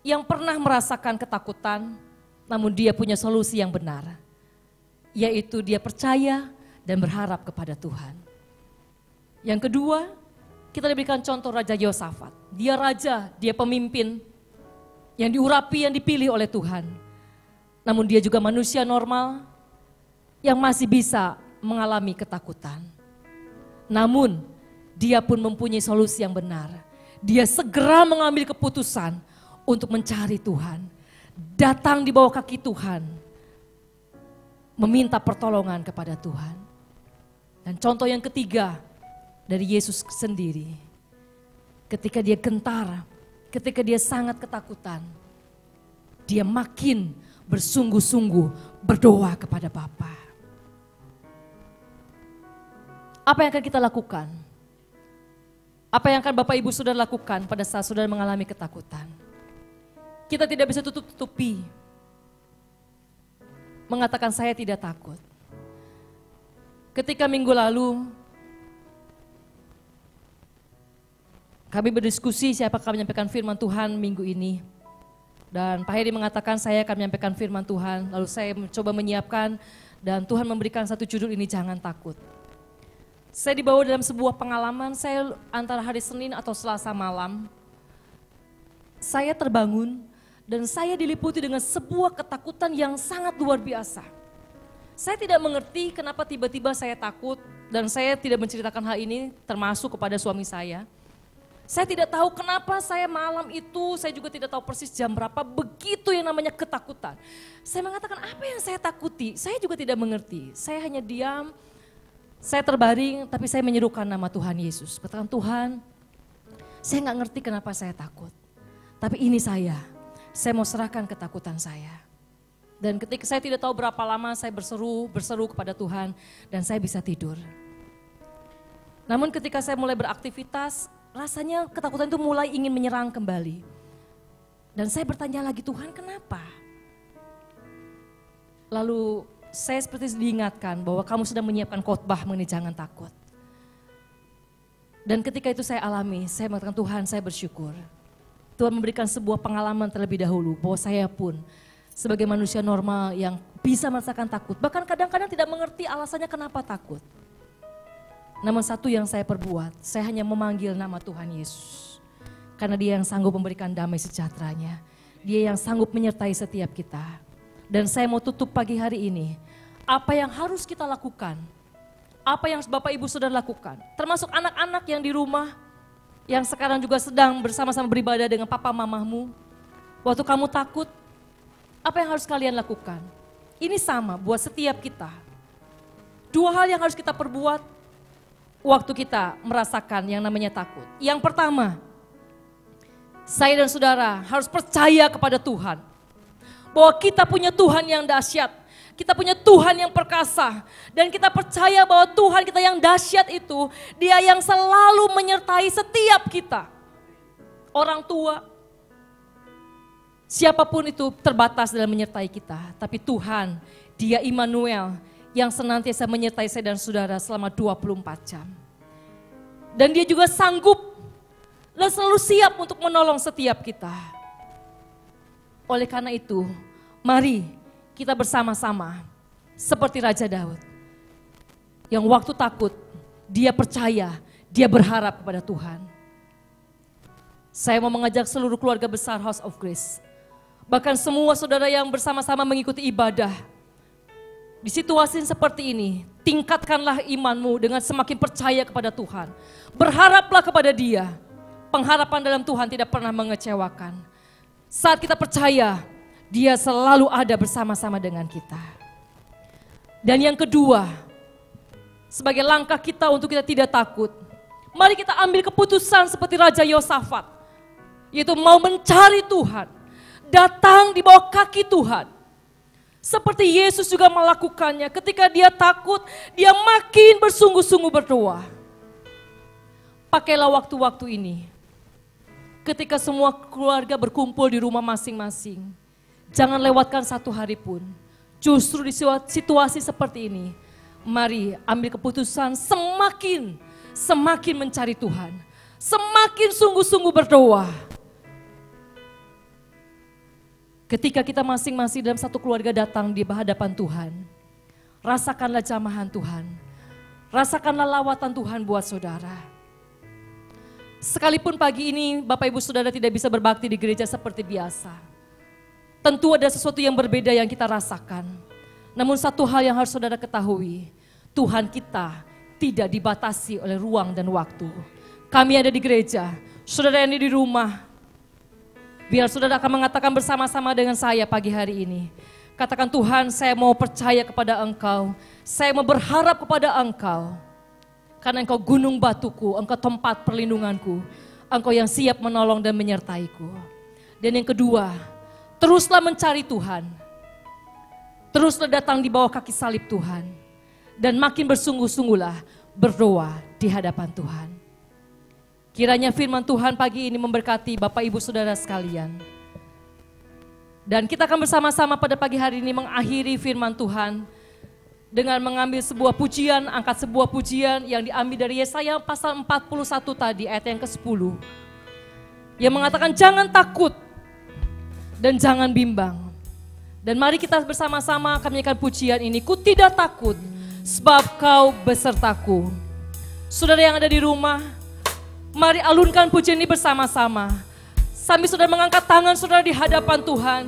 yang pernah merasakan ketakutan, namun dia punya solusi yang benar. Yaitu dia percaya dan berharap kepada Tuhan. Yang kedua, kita diberikan contoh Raja Yosafat. Dia raja, dia pemimpin yang diurapi, yang dipilih oleh Tuhan. Namun dia juga manusia normal yang masih bisa mengalami ketakutan. Namun dia pun mempunyai solusi yang benar. Dia segera mengambil keputusan untuk mencari Tuhan. Datang di bawah kaki Tuhan. Meminta pertolongan kepada Tuhan. Dan contoh yang ketiga dari Yesus sendiri. Ketika dia gentar, ketika dia sangat ketakutan, dia makin bersungguh-sungguh berdoa kepada Bapa. Apa yang akan kita lakukan? Apa yang akan Bapak Ibu Saudara lakukan pada saat saudara mengalami ketakutan? Kita tidak bisa tutup-tutupi. Mengatakan saya tidak takut. Ketika minggu lalu kami berdiskusi siapa akan menyampaikan firman Tuhan minggu ini. Dan Pak Heri mengatakan saya akan menyampaikan firman Tuhan. Lalu saya mencoba menyiapkan dan Tuhan memberikan satu judul ini, jangan takut. Saya dibawa dalam sebuah pengalaman, saya antara hari Senin atau Selasa malam. Saya terbangun dan saya diliputi dengan sebuah ketakutan yang sangat luar biasa. Saya tidak mengerti kenapa tiba-tiba saya takut dan saya tidak menceritakan hal ini termasuk kepada suami saya. Saya tidak tahu kenapa saya malam itu, saya juga tidak tahu persis jam berapa, begitu yang namanya ketakutan. Saya mengatakan apa yang saya takuti, saya juga tidak mengerti. Saya hanya diam, saya terbaring tapi saya menyerukan nama Tuhan Yesus. Katakan Tuhan, saya nggak ngerti kenapa saya takut. Tapi ini saya mau serahkan ketakutan saya. Dan ketika saya tidak tahu berapa lama saya berseru kepada Tuhan dan saya bisa tidur. Namun ketika saya mulai beraktivitas, rasanya ketakutan itu mulai ingin menyerang kembali. Dan saya bertanya lagi, Tuhan kenapa? Lalu saya seperti diingatkan bahwa kamu sedang menyiapkan khotbah mengenai jangan takut. Dan ketika itu saya alami, saya mengatakan Tuhan saya bersyukur. Tuhan memberikan sebuah pengalaman terlebih dahulu bahwa saya pun sebagai manusia normal yang bisa merasakan takut. Bahkan kadang-kadang tidak mengerti alasannya kenapa takut. Namun satu yang saya perbuat, saya hanya memanggil nama Tuhan Yesus. Karena dia yang sanggup memberikan damai sejahteranya. Dia yang sanggup menyertai setiap kita. Dan saya mau tutup pagi hari ini, apa yang harus kita lakukan, apa yang Bapak Ibu Saudara lakukan, termasuk anak-anak yang di rumah, yang sekarang juga sedang bersama-sama beribadah dengan papa mamahmu. Waktu kamu takut, apa yang harus kalian lakukan? Ini sama buat setiap kita. Dua hal yang harus kita perbuat waktu kita merasakan yang namanya takut. Yang pertama, saya dan saudara harus percaya kepada Tuhan. Bahwa kita punya Tuhan yang dahsyat, kita punya Tuhan yang perkasa, dan kita percaya bahwa Tuhan kita yang dahsyat itu, Dia yang selalu menyertai setiap kita. Orang tua, siapapun itu terbatas dalam menyertai kita, tapi Tuhan, Dia Immanuel yang senantiasa menyertai saya dan saudara selama 24 jam. Dan Dia juga sanggup dan selalu siap untuk menolong setiap kita. Oleh karena itu, mari kita bersama-sama seperti Raja Daud. Yang waktu takut, dia percaya, dia berharap kepada Tuhan. Saya mau mengajak seluruh keluarga besar House of Grace, bahkan semua saudara yang bersama-sama mengikuti ibadah. Di situasi seperti ini, tingkatkanlah imanmu dengan semakin percaya kepada Tuhan. Berharaplah kepada Dia. Pengharapan dalam Tuhan tidak pernah mengecewakan. Saat kita percaya, Dia selalu ada bersama-sama dengan kita. Dan yang kedua, sebagai langkah kita untuk kita tidak takut, mari kita ambil keputusan seperti Raja Yosafat, yaitu mau mencari Tuhan, datang di bawah kaki Tuhan. Seperti Yesus juga melakukannya, ketika dia takut, dia makin bersungguh-sungguh berdoa. Pakailah waktu-waktu ini, ketika semua keluarga berkumpul di rumah masing-masing, jangan lewatkan satu hari pun. Justru di situasi seperti ini, mari ambil keputusan semakin mencari Tuhan, semakin sungguh-sungguh berdoa. Ketika kita masing-masing dalam satu keluarga datang di hadapan Tuhan, rasakanlah jamahan Tuhan, rasakanlah lawatan Tuhan buat saudara. Sekalipun pagi ini Bapak Ibu Saudara tidak bisa berbakti di gereja seperti biasa, tentu ada sesuatu yang berbeda yang kita rasakan. Namun satu hal yang harus saudara ketahui, Tuhan kita tidak dibatasi oleh ruang dan waktu. Kami ada di gereja, saudara yang ada di rumah, biar saudara akan mengatakan bersama-sama dengan saya pagi hari ini. Katakan, Tuhan, saya mau percaya kepada Engkau. Saya mau berharap kepada Engkau. Karena Engkau gunung batuku, Engkau tempat perlindunganku. Engkau yang siap menolong dan menyertaiku. Dan yang kedua, teruslah mencari Tuhan. Teruslah datang di bawah kaki salib Tuhan. Dan makin bersungguh-sungguhlah berdoa di hadapan Tuhan. Kiranya firman Tuhan pagi ini memberkati Bapak Ibu Saudara sekalian. Dan kita akan bersama-sama pada pagi hari ini mengakhiri firman Tuhan dengan mengambil sebuah pujian, angkat sebuah pujian yang diambil dari Yesaya pasal 41 tadi, ayat yang ke-10. Yang mengatakan jangan takut dan jangan bimbang. Dan mari kita bersama-sama akan menyanyikan pujian ini. Ku tidak takut sebab Kau besertaku. Saudara yang ada di rumah, mari alunkan pujian ini bersama-sama. Sambil saudara mengangkat tangan saudara di hadapan Tuhan.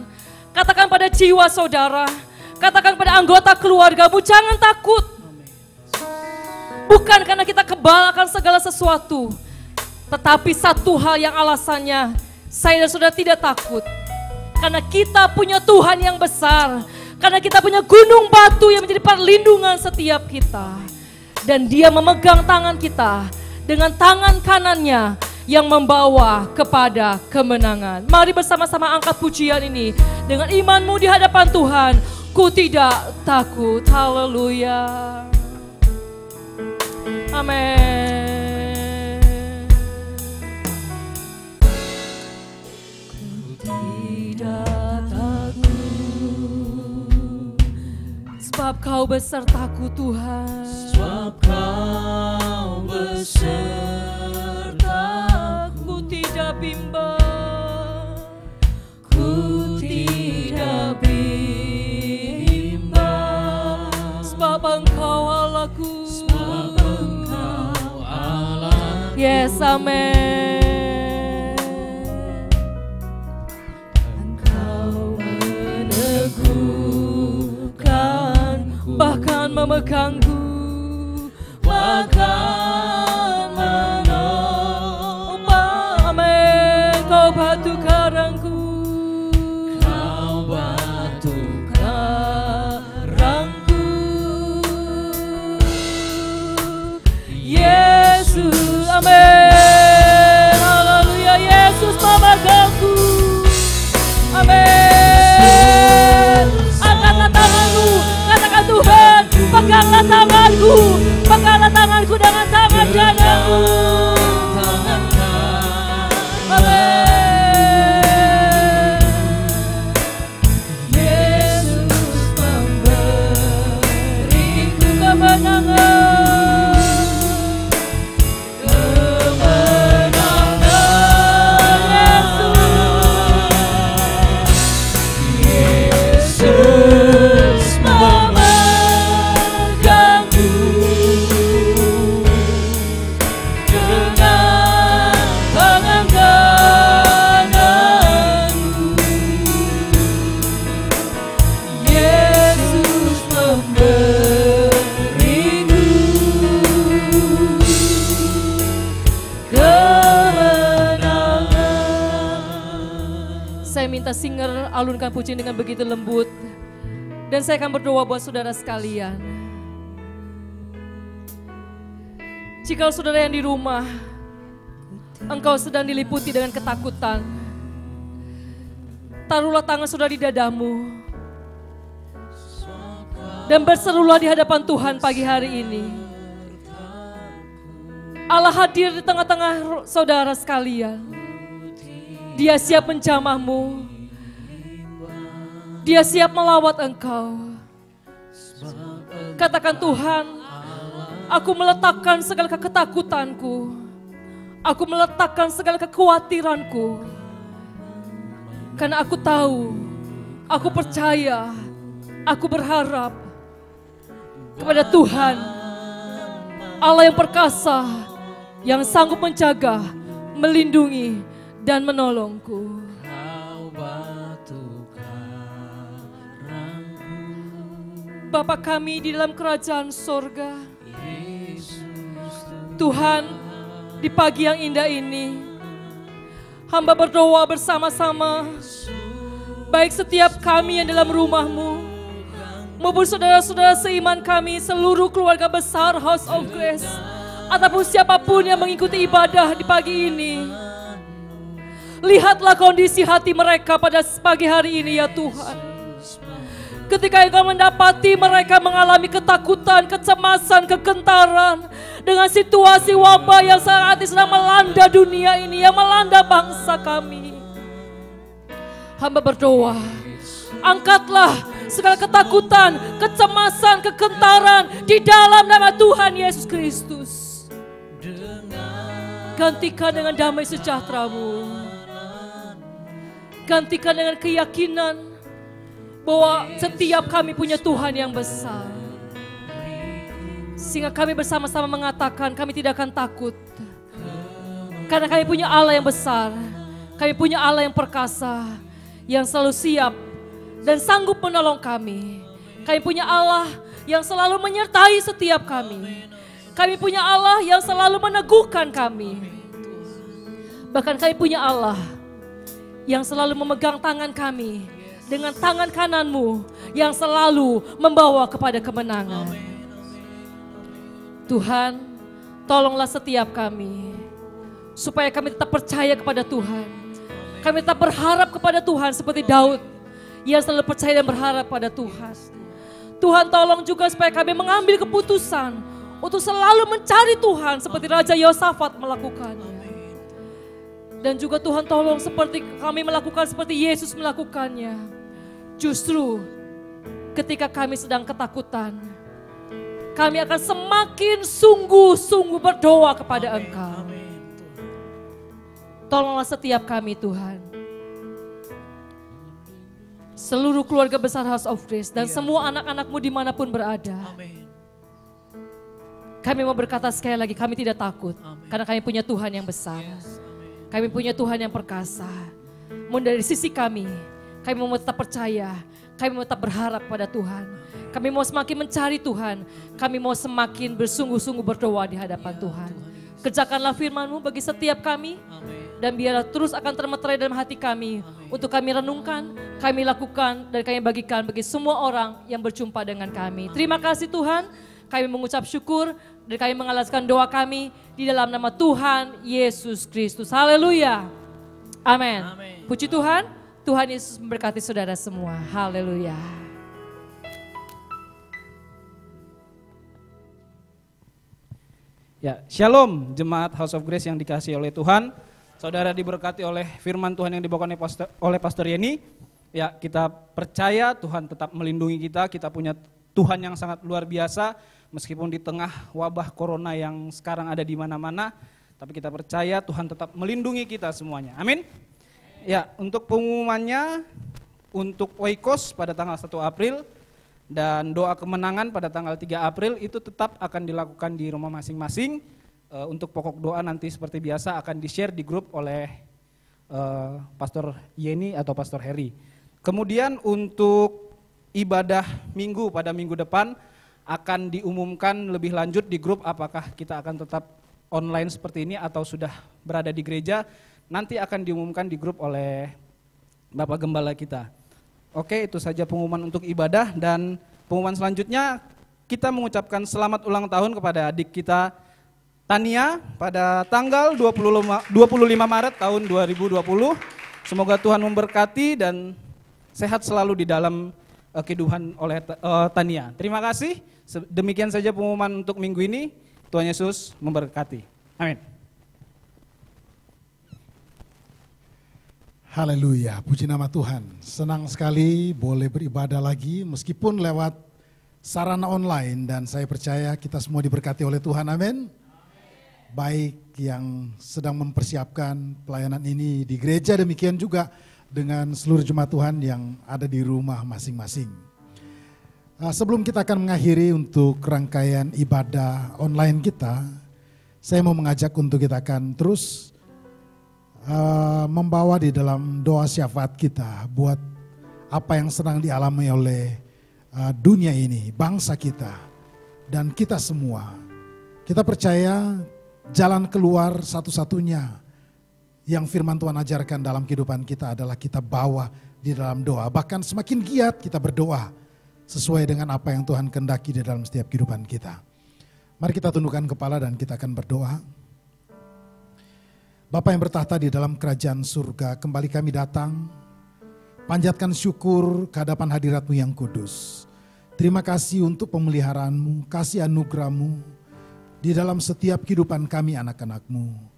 Katakan pada jiwa saudara, katakan pada anggota keluargamu, jangan takut. Bukan karena kita kebal akan segala sesuatu, tetapi satu hal yang alasannya saya dan saudara tidak takut. Karena kita punya Tuhan yang besar, karena kita punya gunung batu yang menjadi perlindungan setiap kita. Dan Dia memegang tangan kita dengan tangan kanannya yang membawa kepada kemenangan. Mari bersama-sama angkat pujian ini dengan imanmu di hadapan Tuhan. Ku tidak takut, haleluya. Amin. Ku tidak takut, sebab Kau besertaku Tuhan. Sebab Kau besertaku, Tidak bimbang, ku tidak bimbang. sebab Engkau Allahku. Sebab Engkau Allah. Yes, amin. Engkau meneguhkanku, Bahkan memegangku, bahkan menolong. amin. Kau batu karangku, Kau batu karangku, Yesus, amin. Haleluya, Yesus memegangku, amin. Angkatlah tanganmu, katakan Tuhan, peganglah tanganku, peganglah tanganku dengan tangan kananmu. tangan Amin. Yesus memberiku Kemenangan, minta singer alunkan pujian dengan begitu lembut. Dan saya akan berdoa buat saudara sekalian. Jika saudara yang di rumah, engkau sedang diliputi dengan ketakutan, taruhlah tangan saudara di dadamu dan berserulah di hadapan Tuhan pagi hari ini. Allah hadir di tengah-tengah saudara sekalian. Dia siap menjamahmu. Dia siap melawat engkau. Katakan, Tuhan, aku meletakkan segala ketakutanku. Aku meletakkan segala kekhawatiranku. Karena aku tahu, aku percaya, aku berharap kepada Tuhan, Allah yang perkasa, yang sanggup menjaga, melindungi, dan menolongku. Bapa kami di dalam kerajaan sorga, Tuhan, di pagi yang indah ini, hamba berdoa bersama-sama, baik setiap kami yang dalam rumahmu, maupun saudara-saudara seiman kami, seluruh keluarga besar House of Grace, ataupun siapapun yang mengikuti ibadah di pagi ini. Lihatlah kondisi hati mereka pada pagi hari ini ya Tuhan. Ketika Engkau mendapati mereka mengalami ketakutan, kecemasan, kegentaran dengan situasi wabah yang saat ini sedang melanda dunia ini, yang melanda bangsa kami. Hamba berdoa, angkatlah segala ketakutan, kecemasan, kegentaran di dalam nama Tuhan Yesus Kristus. Gantikan dengan damai sejahtera-Mu. Gantikan dengan keyakinan bahwa setiap kami punya Tuhan yang besar. Sehingga kami bersama-sama mengatakan kami tidak akan takut. Karena kami punya Allah yang besar. Kami punya Allah yang perkasa, yang selalu siap dan sanggup menolong kami. Kami punya Allah yang selalu menyertai setiap kami. Kami punya Allah yang selalu meneguhkan kami. Bahkan kami punya Allah yang selalu memegang tangan kami dengan tangan kanan-Mu yang selalu membawa kepada kemenangan. Tuhan, tolonglah setiap kami supaya kami tetap percaya kepada Tuhan. Kami tetap berharap kepada Tuhan seperti Daud yang selalu percaya dan berharap pada Tuhan. Tuhan, tolong juga supaya kami mengambil keputusan untuk selalu mencari Tuhan seperti Raja Yosafat melakukannya. Dan juga Tuhan tolong seperti kami melakukan seperti Yesus melakukannya. Justru ketika kami sedang ketakutan, kami akan semakin sungguh-sungguh berdoa kepada Engkau. Tolonglah setiap kami Tuhan. Seluruh keluarga besar House of Grace dan semua anak-anak-Mu dimanapun berada. Kami mau berkata sekali lagi, kami tidak takut. Karena kami punya Tuhan yang besar. Kami punya Tuhan yang perkasa. Dari sisi kami mau tetap percaya, kami mau tetap berharap pada Tuhan. Kami mau semakin mencari Tuhan, kami mau semakin bersungguh-sungguh berdoa di hadapan Tuhan. Kerjakanlah firman-Mu bagi setiap kami, dan biarlah terus akan termeterai dalam hati kami, untuk kami renungkan, kami lakukan, dan kami bagikan bagi semua orang yang berjumpa dengan kami. Terima kasih Tuhan, kami mengucap syukur, dan kami mengalaskan doa kami di dalam nama Tuhan Yesus Kristus. Haleluya. Amin. Puji Tuhan, Tuhan Yesus memberkati saudara semua. Haleluya. Ya, Shalom jemaat House of Grace yang dikasihi oleh Tuhan. Saudara diberkati oleh firman Tuhan yang dibawakan oleh Pastor Yeni. Ya, kita percaya Tuhan tetap melindungi kita. Kita punya Tuhan yang sangat luar biasa. Meskipun di tengah wabah corona yang sekarang ada di mana-mana, tapi kita percaya Tuhan tetap melindungi kita semuanya. Amin. Ya, untuk pengumumannya, untuk Oikos pada tanggal 1 April dan doa kemenangan pada tanggal 3 April itu tetap akan dilakukan di rumah masing-masing. Untuk pokok doa nanti seperti biasa akan di-share di grup oleh Pastor Yeni atau Pastor Heri. Kemudian untuk ibadah minggu pada minggu depan akan diumumkan lebih lanjut di grup apakah kita akan tetap online seperti ini atau sudah berada di gereja. Nanti akan diumumkan di grup oleh Bapak Gembala kita. Oke, itu saja pengumuman untuk ibadah, dan pengumuman selanjutnya kita mengucapkan selamat ulang tahun kepada adik kita Tania pada tanggal 25 Maret tahun 2020. Semoga Tuhan memberkati dan sehat selalu di dalam kehidupan oleh Tania. Terima kasih. Demikian saja pengumuman untuk minggu ini. Tuhan Yesus memberkati. Amin. Haleluya, puji nama Tuhan. Senang sekali boleh beribadah lagi meskipun lewat sarana online, dan saya percaya kita semua diberkati oleh Tuhan, amin. Baik yang sedang mempersiapkan pelayanan ini di gereja, demikian juga dengan seluruh jemaat Tuhan yang ada di rumah masing-masing. Sebelum kita akan mengakhiri untuk rangkaian ibadah online kita, saya mau mengajak untuk kita akan terus membawa di dalam doa syafaat kita buat apa yang sedang dialami oleh dunia ini, bangsa kita, dan kita semua. Kita percaya jalan keluar satu-satunya yang firman Tuhan ajarkan dalam kehidupan kita adalah kita bawa di dalam doa. Bahkan semakin giat kita berdoa sesuai dengan apa yang Tuhan kehendaki di dalam setiap kehidupan kita. Mari kita tundukkan kepala dan kita akan berdoa. Bapa yang bertahta di dalam kerajaan surga, kembali kami datang, panjatkan syukur ke hadapan hadirat-Mu yang kudus. Terima kasih untuk pemeliharaanmu, kasih anugerah-Mu di dalam setiap kehidupan kami anak-anak-Mu.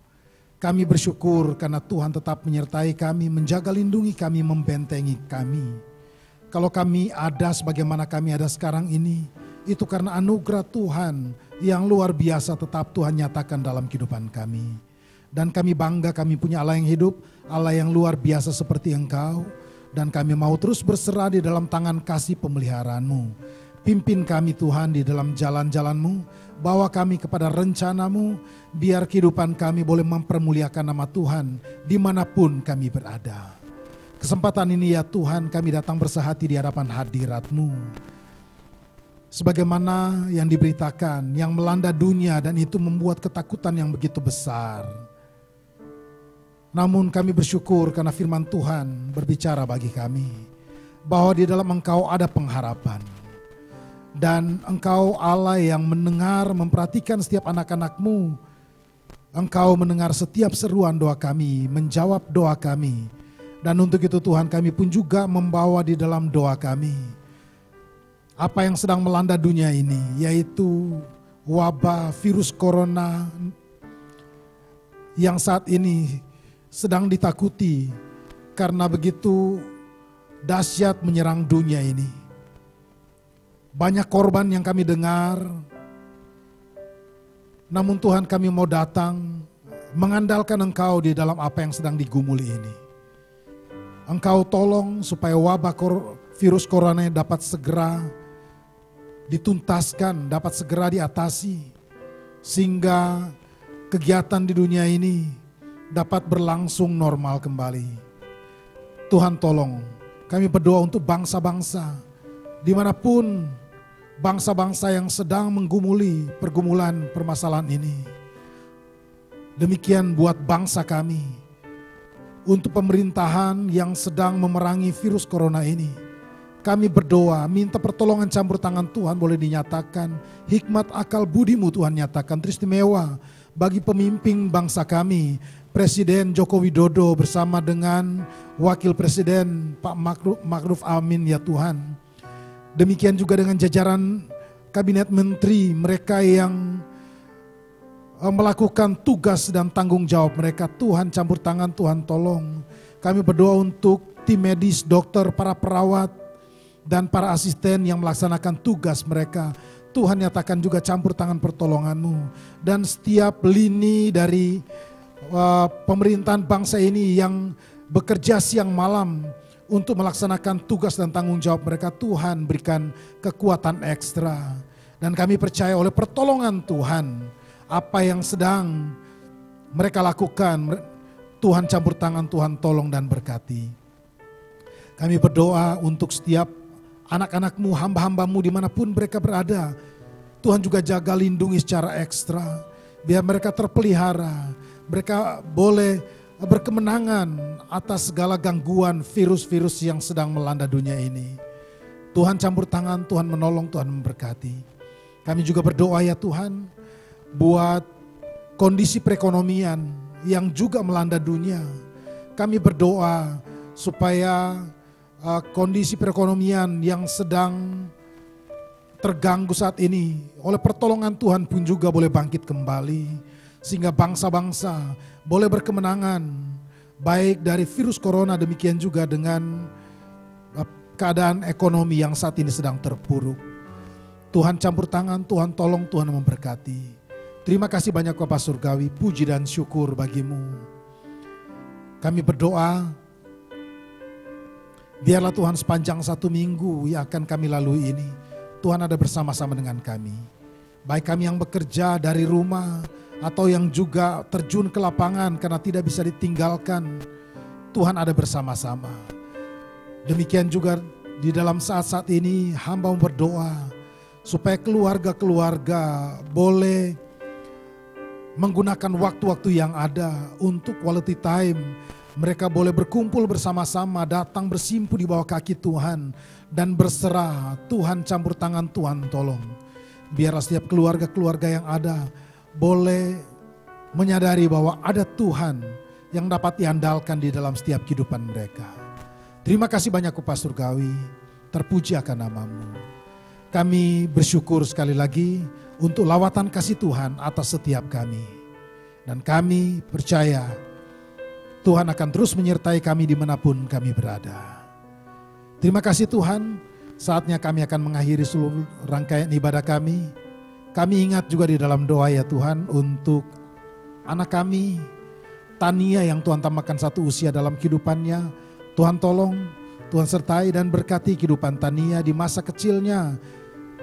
Kami bersyukur karena Tuhan tetap menyertai kami, menjaga lindungi kami, membentengi kami. Kalau kami ada sebagaimana kami ada sekarang ini, itu karena anugerah Tuhan yang luar biasa tetap Tuhan nyatakan dalam kehidupan kami. Dan kami bangga kami punya Allah yang hidup, Allah yang luar biasa seperti Engkau. Dan kami mau terus berserah di dalam tangan kasih pemeliharaan-Mu. Pimpin kami Tuhan di dalam jalan-jalan-Mu, bawa kami kepada rencana-Mu, biar kehidupan kami boleh mempermuliakan nama Tuhan dimanapun kami berada. Kesempatan ini ya Tuhan kami datang bersehati di hadapan hadirat-Mu. Sebagaimana yang diberitakan, yang melanda dunia dan itu membuat ketakutan yang begitu besar. Namun kami bersyukur karena firman Tuhan berbicara bagi kami bahwa di dalam Engkau ada pengharapan. Dan Engkau Allah yang mendengar, memperhatikan setiap anak-anak-Mu. Engkau mendengar setiap seruan doa kami, menjawab doa kami. Dan untuk itu Tuhan kami pun juga membawa di dalam doa kami apa yang sedang melanda dunia ini, yaitu wabah virus corona yang saat ini sedang ditakuti karena begitu dahsyat menyerang dunia ini. Banyak korban yang kami dengar, namun Tuhan kami mau datang mengandalkan Engkau di dalam apa yang sedang digumuli ini. Engkau tolong supaya wabah virus corona dapat segera dituntaskan, dapat segera diatasi, sehingga kegiatan di dunia ini dapat berlangsung normal kembali. Tuhan tolong, kami berdoa untuk bangsa-bangsa, dimanapun bangsa-bangsa yang sedang menggumuli pergumulan permasalahan ini. Demikian buat bangsa kami, untuk pemerintahan yang sedang memerangi virus corona ini. Kami berdoa, minta pertolongan campur tangan Tuhan boleh dinyatakan. Hikmat akal budimu Tuhan nyatakan teristimewa bagi pemimpin bangsa kami. Presiden Joko Widodo bersama dengan Wakil Presiden Pak Ma'ruf Amin ya Tuhan. Demikian juga dengan jajaran Kabinet Menteri, mereka yang melakukan tugas dan tanggung jawab mereka. Tuhan campur tangan, Tuhan tolong. Kami berdoa untuk tim medis, dokter, para perawat, dan para asisten yang melaksanakan tugas mereka. Tuhan nyatakan juga campur tangan pertolongan-Mu. Dan setiap lini dari pemerintahan bangsa ini yang bekerja siang malam untuk melaksanakan tugas dan tanggung jawab mereka, Tuhan berikan kekuatan ekstra. Dan kami percaya oleh pertolongan Tuhan, apa yang sedang mereka lakukan, Tuhan campur tangan, Tuhan tolong dan berkati. Kami berdoa untuk setiap anak-anak-Mu, hamba-hamba-Mu dimanapun mereka berada. Tuhan juga jaga lindungi secara ekstra. Biar mereka terpelihara. Mereka boleh berkemenangan atas segala gangguan virus-virus yang sedang melanda dunia ini. Tuhan campur tangan, Tuhan menolong, Tuhan memberkati. Kami juga berdoa ya Tuhan, buat kondisi perekonomian yang juga melanda dunia. Kami berdoa supaya kondisi perekonomian yang sedang terganggu saat ini oleh pertolongan Tuhan pun juga boleh bangkit kembali, sehingga bangsa-bangsa boleh berkemenangan baik dari virus corona, demikian juga dengan keadaan ekonomi yang saat ini sedang terpuruk. Tuhan campur tangan, Tuhan tolong, Tuhan memberkati. Terima kasih banyak Bapa Surgawi, puji dan syukur bagimu. Kami berdoa, biarlah Tuhan sepanjang 1 minggu yang akan kami lalui ini, Tuhan ada bersama-sama dengan kami. Baik kami yang bekerja dari rumah, atau yang juga terjun ke lapangan karena tidak bisa ditinggalkan, Tuhan ada bersama-sama. Demikian juga di dalam saat-saat ini hamba berdoa supaya keluarga-keluarga boleh menggunakan waktu-waktu yang ada untuk quality time. Mereka boleh berkumpul bersama-sama, datang bersimpu di bawah kaki Tuhan dan berserah. Tuhan campur tangan, Tuhan tolong. Biarlah setiap keluarga-keluarga yang ada boleh menyadari bahwa ada Tuhan yang dapat diandalkan di dalam setiap kehidupan mereka. Terima kasih banyak Bapa Surgawi, terpuji akan nama-Mu. Kami bersyukur sekali lagi untuk lawatan kasih Tuhan atas setiap kami. Dan kami percaya Tuhan akan terus menyertai kami dimanapun kami berada. Terima kasih Tuhan, saatnya kami akan mengakhiri seluruh rangkaian ibadah kami. Kami ingat juga di dalam doa ya Tuhan untuk anak kami, Tania yang Tuhan tambahkan 1 usia dalam kehidupannya. Tuhan tolong, Tuhan sertai dan berkati kehidupan Tania di masa kecilnya,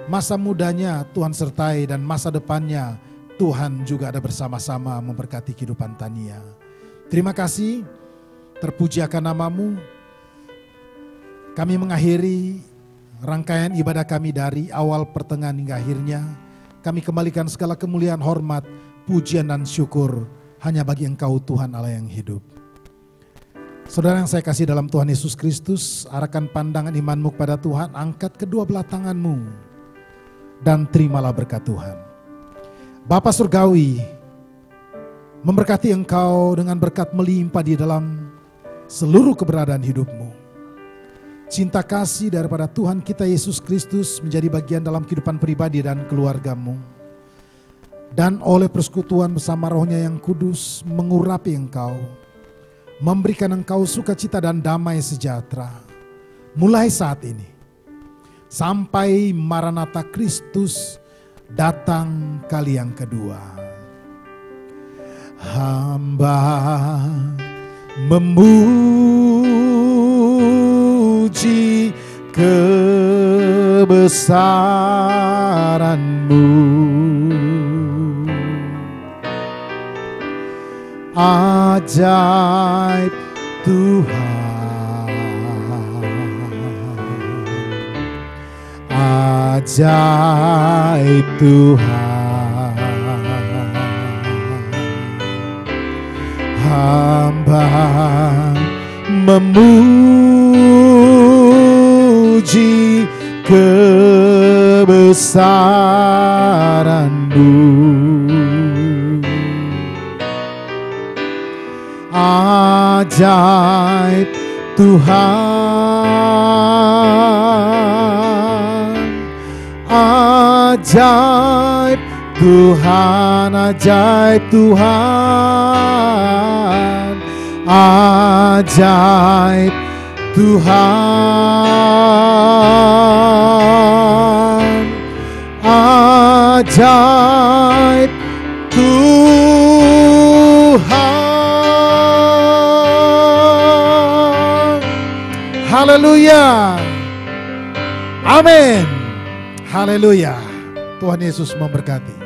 masa mudanya Tuhan sertai, dan masa depannya Tuhan juga ada bersama-sama memberkati kehidupan Tania. Terima kasih, terpuji akan nama-Mu. Kami mengakhiri rangkaian ibadah kami dari awal, pertengahan hingga akhirnya. Kami kembalikan segala kemuliaan, hormat, pujian dan syukur hanya bagi Engkau Tuhan Allah yang hidup. Saudara yang saya kasih dalam Tuhan Yesus Kristus, arahkan pandangan imanmu kepada Tuhan, angkat kedua belah tanganmu dan terimalah berkat Tuhan. Bapa Surgawi memberkati engkau dengan berkat melimpah di dalam seluruh keberadaan hidupmu. Cinta kasih daripada Tuhan kita Yesus Kristus menjadi bagian dalam kehidupan pribadi dan keluargamu. Dan oleh persekutuan bersama Roh-Nya yang kudus mengurapi engkau, memberikan engkau sukacita dan damai sejahtera. Mulai saat ini, sampai Maranatha Kristus datang kali yang kedua. Hamba memuji kebesaran-Mu, ajaib Tuhan, ajaib Tuhan. Hamba memuji kebesaran-Mu, ajaib Tuhan, ajaib Tuhan, ajaib Tuhan, ajaib Tuhan, ajaib Tuhan. Haleluya. Amin. Haleluya. Tuhan Yesus memberkati.